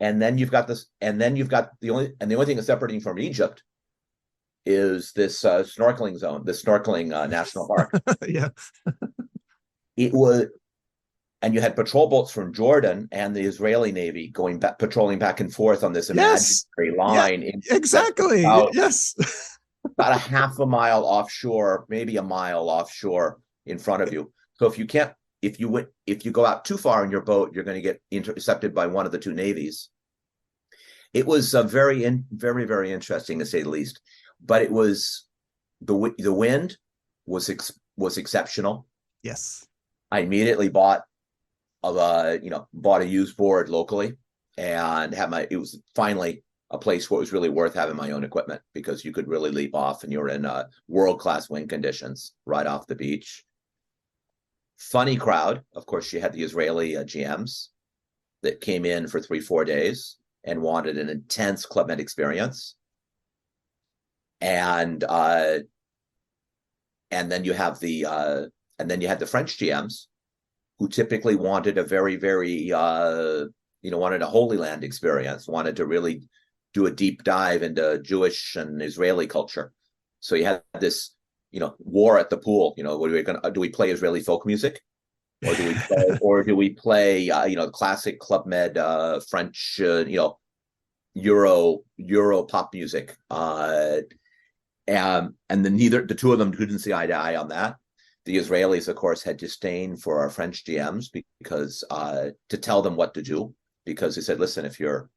And then you've got this, and then you've got the only thing that's separating from Egypt is this snorkeling zone, the snorkeling national park. Yeah. It was, and you had patrol boats from Jordan and the Israeli Navy going back, patrolling back and forth on this imaginary line. Yeah, exactly. Yes. About a half a mile offshore, maybe a mile offshore in front of you. So if you go out too far in your boat, you're going to get intercepted by one of the two navies. It was very, very interesting, to say the least. But it was the wind was exceptional. Yes. I immediately bought a used board locally, and it was finally a place where it was really worth having my own equipment, because you could really leap off and you're in world-class wind conditions right off the beach. Funny crowd. Of course, you had the Israeli GMs that came in for 3-4 days and wanted an intense Club Med experience. And then you have the French GMs who typically wanted a very, very wanted a Holy Land experience, wanted to really do a deep dive into Jewish and Israeli culture. So you had this, war at the pool. Do we play Israeli folk music, or do we play classic Club Med French Euro pop music? And then the two of them didn't see eye to eye on that. The Israelis, of course, had disdain for our French GMs because to tell them what to do, because they said, listen, if you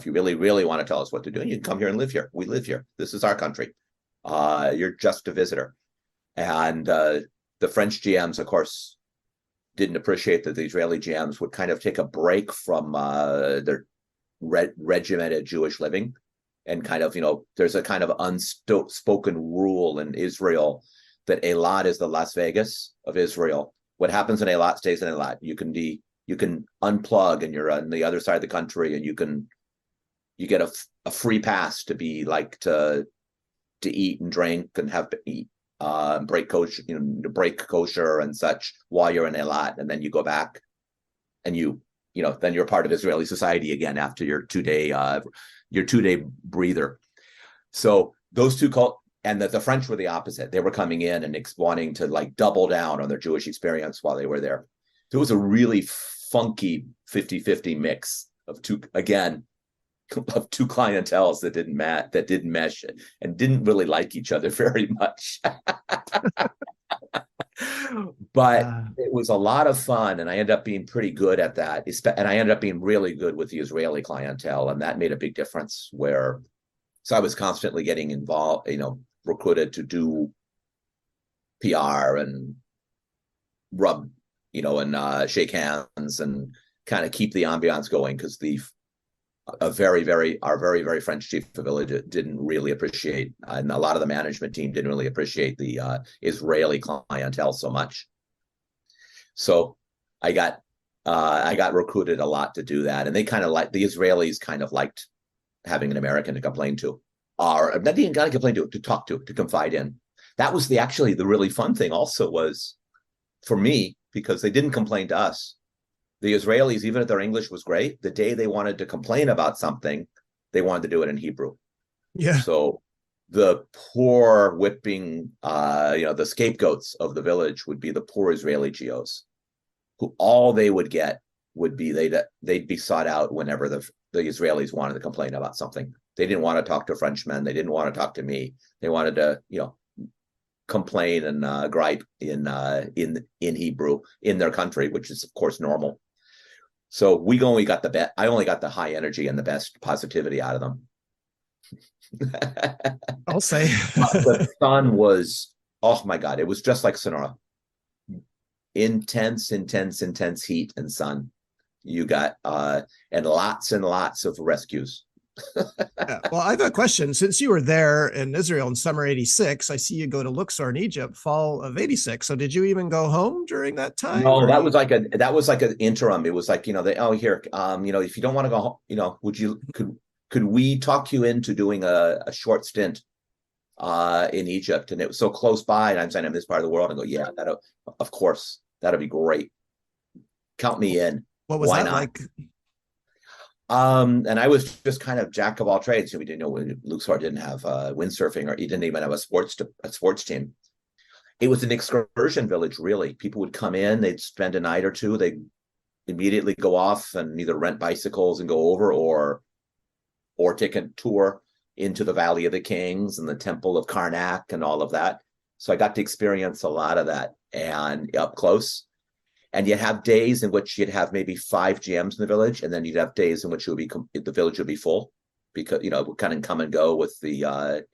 really, really want to tell us what to do, you can come here and live here. We live here. This is our country. You're just a visitor. And the French GMs, of course, didn't appreciate that the Israeli GMs would kind of take a break from their regimented Jewish living. And kind of, there's a kind of unspoken rule in Israel that Eilat is the Las Vegas of Israel. What happens in Eilat stays in Eilat. You can unplug, and you're on the other side of the country, and you get a free pass to be like to eat and drink and break kosher and such while you're in Eilat, and then you go back, and then you're part of Israeli society again after your 2-day breather. So those two and that the French were the opposite. They were coming in and wanting to like double down on their Jewish experience while they were there. So it was a really funky 50-50 mix of two clienteles that didn't mesh and didn't really like each other very much. But it was a lot of fun, and I ended up being pretty good at that. And I ended up being really good with the Israeli clientele, and that made a big difference. So I was constantly getting involved, recruited to do PR and rub, and shake hands and kind of keep the ambiance going, because our very, very French chief of village didn't really appreciate, and a lot of the management team didn't really appreciate the Israeli clientele so much. So I got recruited a lot to do that, and they kind of like the Israelis kind of liked having an American to complain to, or not even got to complain to talk to confide in. That was actually the really fun thing. Also, was for me because they didn't complain to us. The Israelis, even if their English was great, the day they wanted to complain about something, they wanted to do it in Hebrew. Yeah. So the poor whipping, the scapegoats of the village would be the poor Israeli geos, who all they would get would be they'd be sought out whenever the Israelis wanted to complain about something. They didn't want to talk to Frenchmen. They didn't want to talk to me. They wanted to, complain and gripe in Hebrew in their country, which is of course normal. So I only got the high energy and the best positivity out of them. I'll say. The sun was, oh my God, it was just like Sonora. Intense heat and sun. You got and lots of rescues. Yeah. Well, I've got a question. Since you were there in Israel in summer '86, I see you go to Luxor in Egypt fall of '86. So did you even go home during that time? No, that was like an interim. It was like, here, if you don't want to go home, could we talk you into doing a short stint in Egypt? And it was so close by, and I'm saying I'm this part of the world, and go, yeah, of course, that'll be great. Count me in. What was Why that not? like? And I was just kind of jack of all trades. We didn't know Luxor didn't have windsurfing, or he didn't even have a sports team. It was an excursion village, really. People would come in, they'd spend a night or two, they'd immediately go off and either rent bicycles and go over, or take a tour into the Valley of the Kings and the Temple of Karnak and all of that. So I got to experience a lot of that and up close. And you'd have days in which you'd have maybe 5 GMs in the village, and then you'd have days in which the village would be full, because it would kind of come and go with the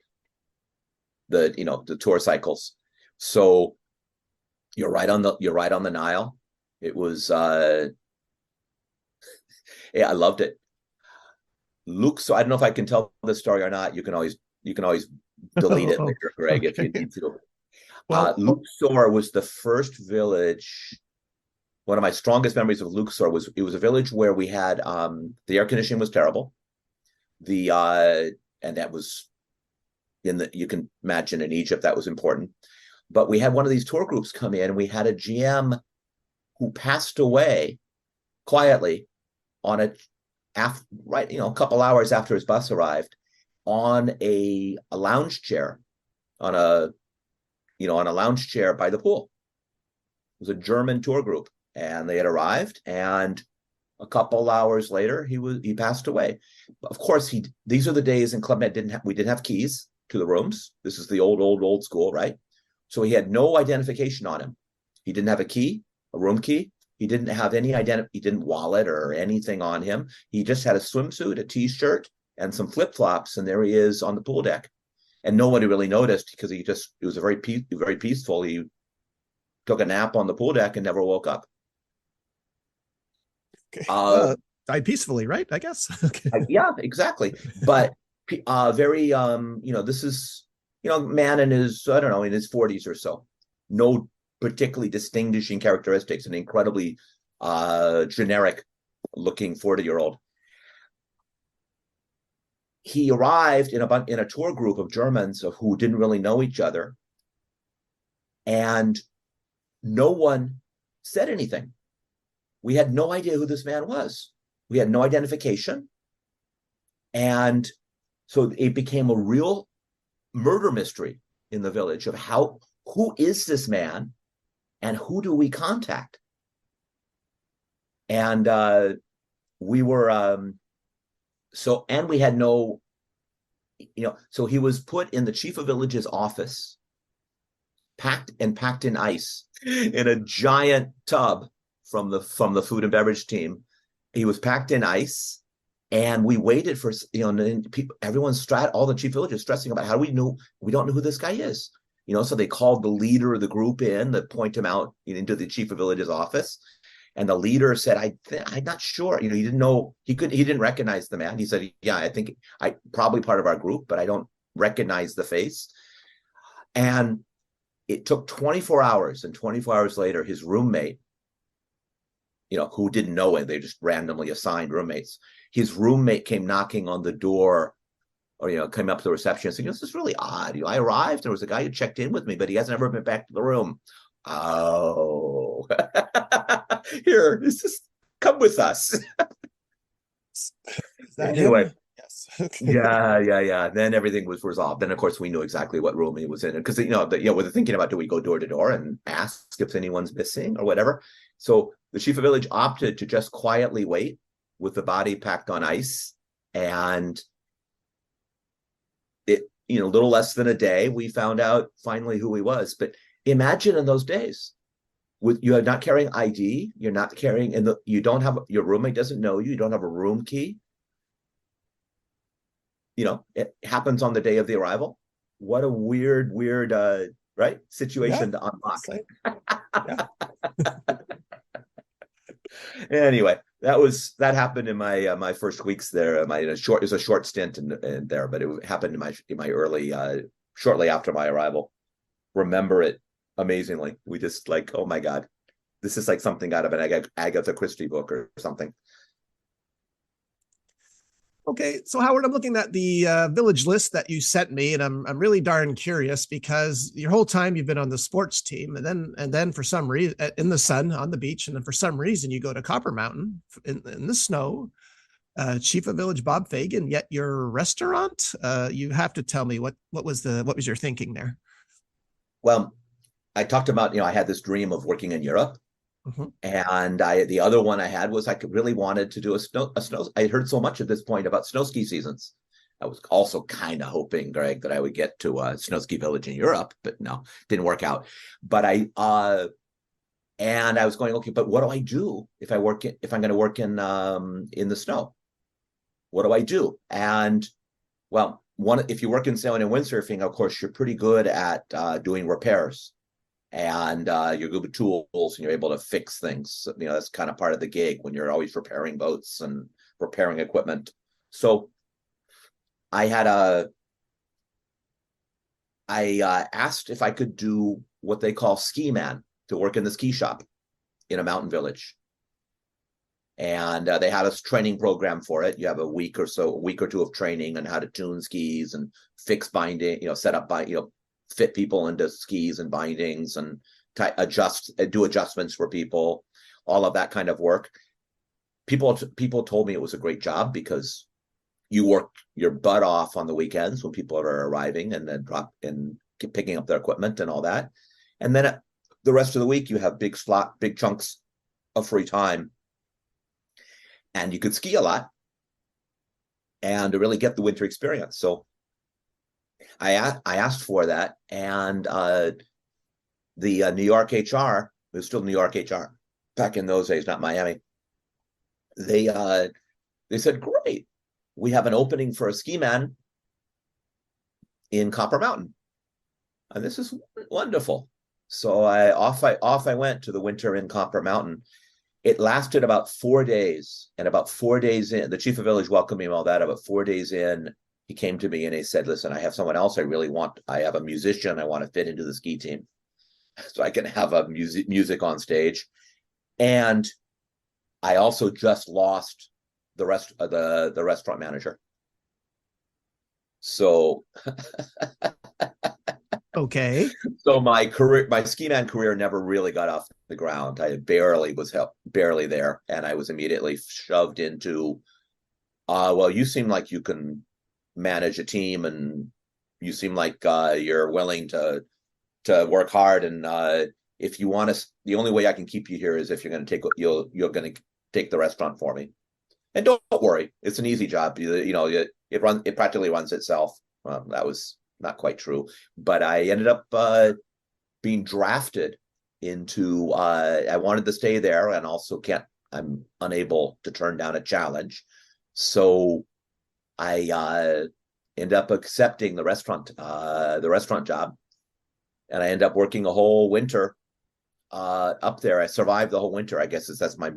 tour cycles. So you're right on the Nile. It was yeah, I loved it. Luxor, I don't know if I can tell this story or not. You can always delete it later, Greg, if you need to. Well, Luxor was the first village. One of my strongest memories of Luxor was it was a village where we had the air conditioning was terrible. And that was you can imagine in Egypt that was important. But we had one of these tour groups come in, and we had a GM who passed away quietly on a couple hours after his bus arrived, on a lounge chair, on a lounge chair by the pool. It was a German tour group, and they had arrived, and a couple hours later he passed away. Of course, these are the days in Club Med we didn't have keys to the rooms. This is the old school, right? So he had no identification on him. He didn't have a room key. He didn't have any identity. He didn't wallet or anything on him. He just had a swimsuit, a t-shirt, and some flip-flops, and there he is on the pool deck. And nobody really noticed, because it was very peaceful. He took a nap on the pool deck and never woke up. Okay. Died peacefully, right? I guess. Okay. Yeah, exactly. But very, this is, man in his, I don't know, in his 40s or so. No particularly distinguishing characteristics, an incredibly generic looking 40-year-old. He arrived in a tour group of Germans who didn't really know each other, and no one said anything. We had no idea who this man was. We had no identification. And so it became a real murder mystery in the village of who is this man and who do we contact? And we were, and we had no, so he was put in the chief of village's office, packed in ice in a giant tub from the food and beverage team. He was packed in ice, and we waited for, everyone's all the chief villagers stressing about we don't know who this guy is. So they called the leader of the group in to point him out into the chief of village's office. And the leader said, I'm not sure. He didn't know, he didn't recognize the man. He said, yeah, I think probably part of our group, but I don't recognize the face. And it took 24 hours. And 24 hours later, his roommate who didn't know it. They just randomly assigned roommates. His roommate came knocking on the door, or came up to the reception and said, "This is really odd. I arrived, there was a guy who checked in with me, but he hasn't ever been back to the room." Oh, here, just come with us. Is that Anyway. him? Yes. Okay. Yeah. Then everything was resolved. Then, of course, we knew exactly what room he was in, because we're thinking about, do we go door to door and ask if anyone's missing or whatever? So the chief of village opted to just quietly wait with the body packed on ice, and it, a little less than a day, we found out finally who he was. But imagine in those days, you're not carrying ID, you're not carrying, and you don't have, your roommate doesn't know you, you don't have a room key. It happens on the day of the arrival. What a weird, right, situation to unlock. Yeah. Anyway, that happened in my first weeks there. It was a short stint in there, but it happened in my early, shortly after my arrival. Remember it amazingly. We just like, oh my God, this is like something out of an Agatha Christie book or something. Okay, so Howard, I'm looking at the village list that you sent me, and I'm really darn curious, because your whole time you've been on the sports team, and then for some reason in the sun on the beach, and then for some reason you go to Copper Mountain in the snow. Chief of village Bob Fagan, yet your restaurant. You have to tell me what was your thinking there? Well, I talked about, I had this dream of working in Europe. Mm-hmm. And the other one I had was I really wanted to do a snow. I heard so much at this point about snow ski seasons. I was also kind of hoping, Greg, that I would get to a snow ski village in Europe, but no, didn't work out. But and I was going, okay, but what do I do if I'm going to work in the snow? What do I do? And well, if you work in sailing and windsurfing, of course, you're pretty good at doing repairs. And you're good with tools, and you're able to fix things. That's kind of part of the gig when you're always repairing boats and repairing equipment. So I asked if I could do what they call ski man, to work in the ski shop in a mountain village. And they had a training program for it. You have a week or two of training on how to tune skis and fix binding, set up fit people into skis and bindings, and do adjustments for people, all of that kind of work. People told me it was a great job, because you work your butt off on the weekends when people are arriving, and then picking up their equipment and all that. And then the rest of the week you have big chunks of free time, and you could ski a lot and to really get the winter experience. So I asked for that, and the New York HR, it was still New York HR back in those days, not Miami. They said, "Great, we have an opening for a ski man in Copper Mountain, and this is wonderful." So off I went to the winter in Copper Mountain. It lasted about 4 days, and about 4 days in, the chief of village welcomed me and all that. About 4 days in, he came to me and he said, "Listen, I have someone else I really want. I have a musician I want to fit into the ski team, so I can have a music on stage." And I also just lost the restaurant manager. So Okay. So my ski man career never really got off the ground. I barely there, and I was immediately shoved into, well, you seem like you can manage a team, and you seem like you're willing to work hard, and if you want to, the only way I can keep you here is if you're going to take the restaurant for me. And don't worry, it's an easy job. It practically runs itself. That was not quite true, but I ended up being drafted into. I wanted to stay there, and also I'm unable to turn down a challenge, so I end up accepting the restaurant job, and I end up working a whole winter up there. I survived the whole winter. I guess that's my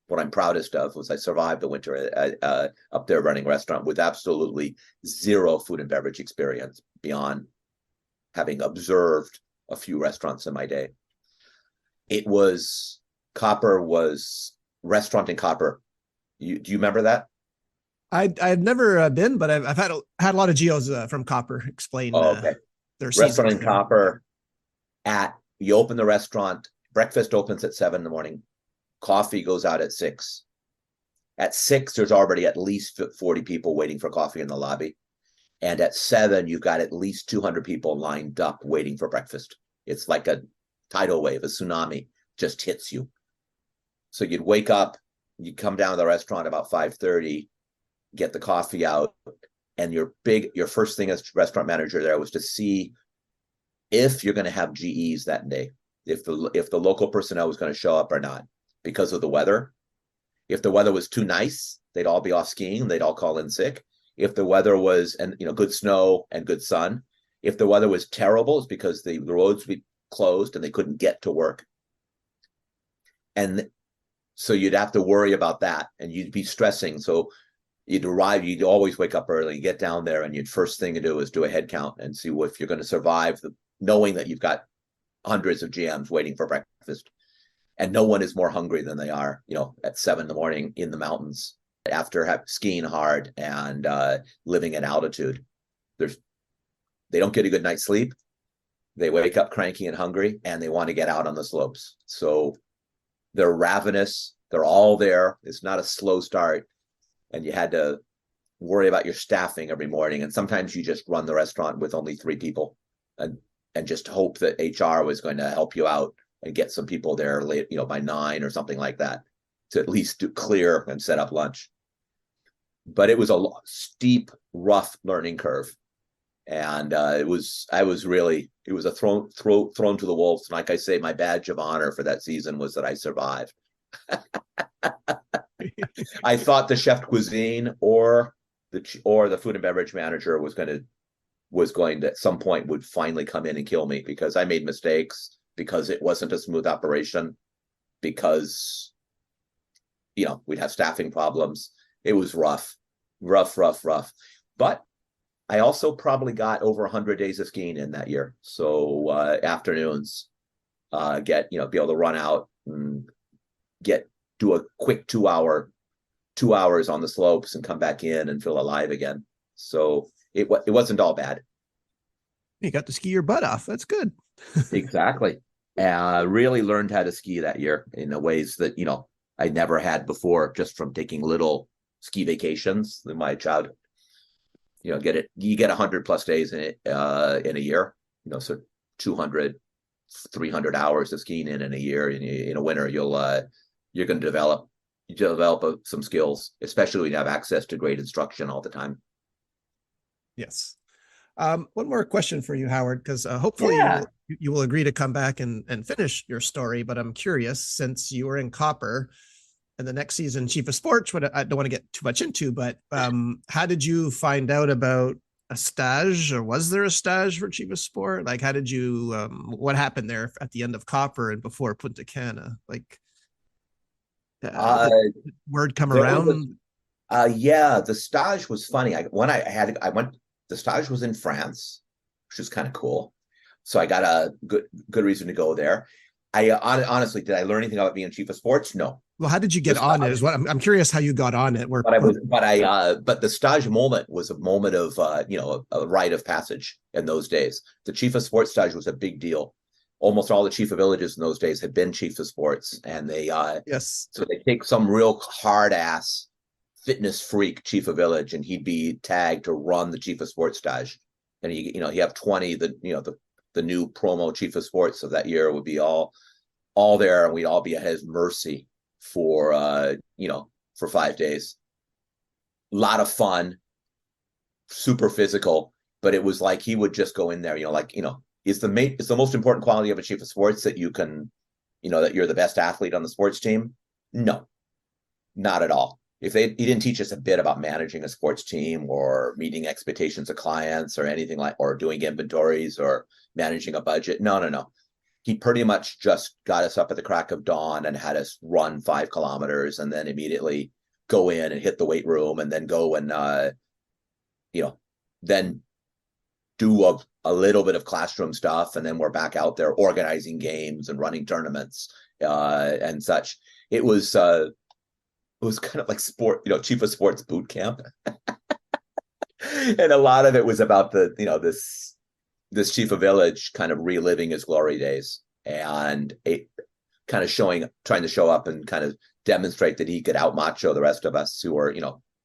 what I'm proudest of, was I survived the winter up there running a restaurant with absolutely zero food and beverage experience beyond having observed a few restaurants in my day. It was Copper was restaurant in Copper. Do you remember that? I've never been, but I've had a lot of geos from Copper explain Oh, okay. their Restaurant seasons in there. Copper. You open the restaurant. Breakfast opens at 7 in the morning. Coffee goes out at 6. At 6, there's already at least 40 people waiting for coffee in the lobby. And at 7, you've got at least 200 people lined up waiting for breakfast. It's like a tidal wave, a tsunami just hits you. So you'd wake up, you'd come down to the restaurant about 5:30, get the coffee out, and your first thing as restaurant manager there was to see if you're going to have GEs that day, if the local personnel was going to show up or not because of the weather. If the weather was too nice, they'd all be off skiing, they'd all call in sick. If the weather was, and good snow and good sun, if the weather was terrible, it's because the roads would be closed and they couldn't get to work. And so you'd have to worry about that, and you'd be stressing. So you'd always wake up early, get down there, and your first thing to do is do a head count and see if you're going to survive, knowing that you've got hundreds of GMs waiting for breakfast. And no one is more hungry than they are, at 7 in the morning in the mountains after skiing hard and living at altitude. They don't get a good night's sleep. They wake up cranky and hungry, and they want to get out on the slopes. So they're ravenous. They're all there. It's not a slow start. And you had to worry about your staffing every morning. And sometimes you just run the restaurant with only 3 people and just hope that HR was going to help you out and get some people there late, by 9 or something like that, to at least clear and set up lunch. But it was a steep, rough learning curve. And it was a thrown to the wolves. And like I say, my badge of honor for that season was that I survived. I thought the chef cuisine or the food and beverage manager was going to at some point would finally come in and kill me, because I made mistakes, because it wasn't a smooth operation, because we'd have staffing problems. It was rough. But I also probably got over 100 days of skiing in that year. So afternoons, be able to run out and do a quick 2 hours on the slopes and come back in and feel alive again. So it wasn't all bad. You got to ski your butt off. That's good. Exactly. Really learned how to ski that year in the ways that, I never had before, just from taking little ski vacations in my childhood. You get 100+ days in it in a year, so 200, 300 hours of skiing in a year. In a winter, you're going to develop some skills, especially when you have access to great instruction all the time. Yes. One more question for you, Howard, because hopefully you will agree to come back and finish your story. But I'm curious, since you were in Copper and the next season, Chief of Sports, what I don't want to get too much into, but how did you find out about a stage, or was there a stage for Chief of Sport? Like, how did you, what happened there at the end of Copper and before Punta Cana? Like, did word come around? The stage was funny. The stage was in France, which was kind of cool. So I got a good reason to go there. Honestly, did I learn anything about being Chief of Sports? No. Well, how did you get on it? Is what I'm curious how you got on it. But the stage moment was a moment of a rite of passage in those days. The Chief of Sports stage was a big deal. Almost all the chief of villages in those days had been chiefs of sports, and so they take some real hard ass fitness freak chief of village, and he'd be tagged to run the chief of sports stage. And you have 20, the new promo chief of sports of that year would be all there, and we'd all be at his mercy for 5 days. A lot of fun, super physical, but it was like he would just go in there, is the most important quality of a chief of sports that you can, that you're the best athlete on the sports team? No, not at all. He didn't teach us a bit about managing a sports team or meeting expectations of clients or anything or doing inventories or managing a budget. No. He pretty much just got us up at the crack of dawn and had us run 5 kilometers and then immediately go in and hit the weight room and then go and, then do a little bit of classroom stuff, and then we're back out there organizing games and running tournaments and such. It was kind of like sport, chief of sports boot camp. And a lot of it was about this chief of village kind of reliving his glory days, and it kind of trying to show up and kind of demonstrate that he could out macho the rest of us who are,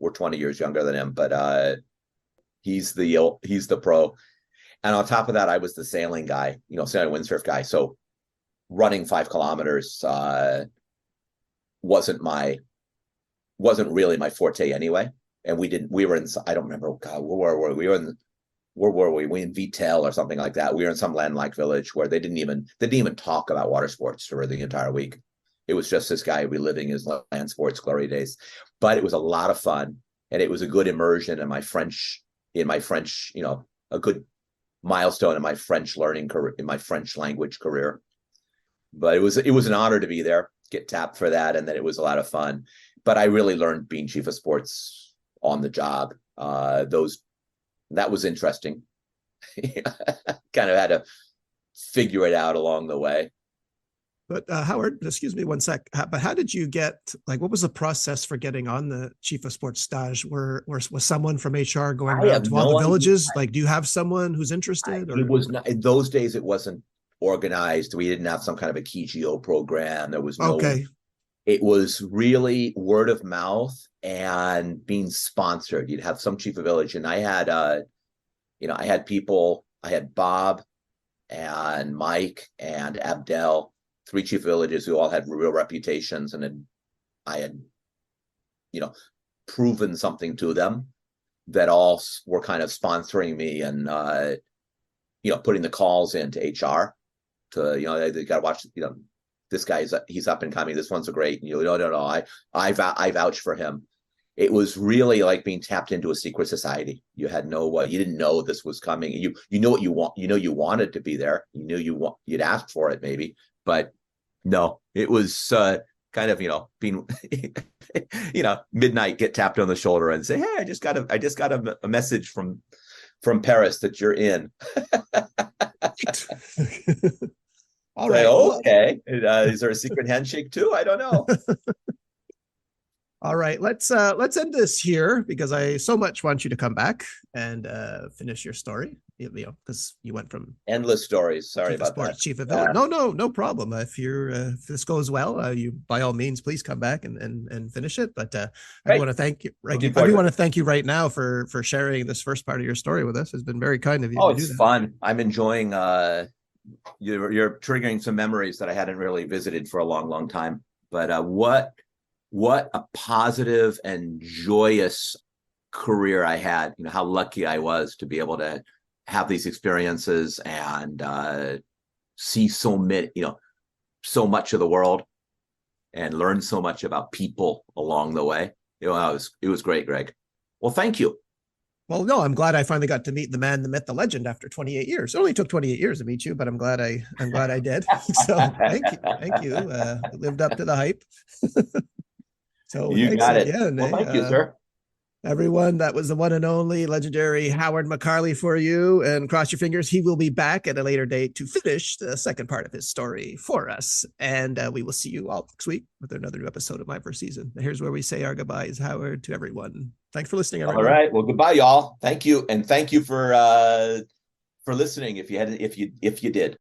we're 20 years younger than him, but he's the pro. And on top of that, I was the sailing guy, sailing windsurf guy. So running 5 kilometers wasn't really my forte anyway. And we were in, I don't remember, God, where were we? Where were we? We in Vitel or something like that. We were in some landlocked village where they didn't even talk about water sports for the entire week. It was just this guy reliving his land sports glory days. But it was a lot of fun, and it was a good immersion in my French, a good milestone in my French learning career, in my French language career. But it was an honor to be there, get tapped for that, and then it was a lot of fun. But I really learned being chief of sports on the job. That was interesting. Kind of had to figure it out along the way. But Howard, excuse me one sec. But how did you get, what was the process for getting on the chief of sports stage? Was someone from HR going around to all the villages? Do you have someone who's interested? It was not, in those days, it wasn't organized. We didn't have some kind of a KGO program. There was no. Okay. It was really word of mouth and being sponsored. You'd have some chief of village, and I had, I had people. I had Bob and Mike and Abdel, 3 chief villages who all had real reputations, and I had, proven something to them that all were kind of sponsoring me and, putting the calls into HR to, they got to watch, this guy's, he's up and coming. This one's a great, no. I vouch for him. It was really like being tapped into a secret society. You had you didn't know this was coming. You know what you want. You wanted to be there. You knew you'd asked for it maybe, but no, it was kind of, being, midnight, get tapped on the shoulder and say, hey, I just got a message from Paris that you're in. All right. Okay. Is there a secret handshake too? I don't know. All right. Let's end this here, because I so much want you to come back and finish your story. Because you went from endless stories. Sorry about that. Chief of village. No problem. If this goes well, you by all means please come back and finish it. But I want to thank you. I do want to thank you right now for sharing this first part of your story with us. It's been very kind of you. Oh, it's fun. I'm enjoying. You're triggering some memories that I hadn't really visited for a long time. But what a positive and joyous career I had. How lucky I was to be able to have these experiences and see so much of the world and learn so much about people along the way. It was great, Greg. Well, thank you. Well, no, I'm glad I finally got to meet the man, the myth, the legend after 28 years. It only took 28 years to meet you, but I'm glad I did. So thank you. Lived up to the hype. So you got it. Again, well, thank you, sir. Everyone, that was the one and only legendary Howard McCarley for you. And cross your fingers, he will be back at a later date to finish the second part of his story for us. And we will see you all next week with another new episode of My First Season. Here's where we say our goodbyes, Howard, to everyone. Thanks for listening, everyone. All right. Well, goodbye, y'all. Thank you. And thank you for listening if you did.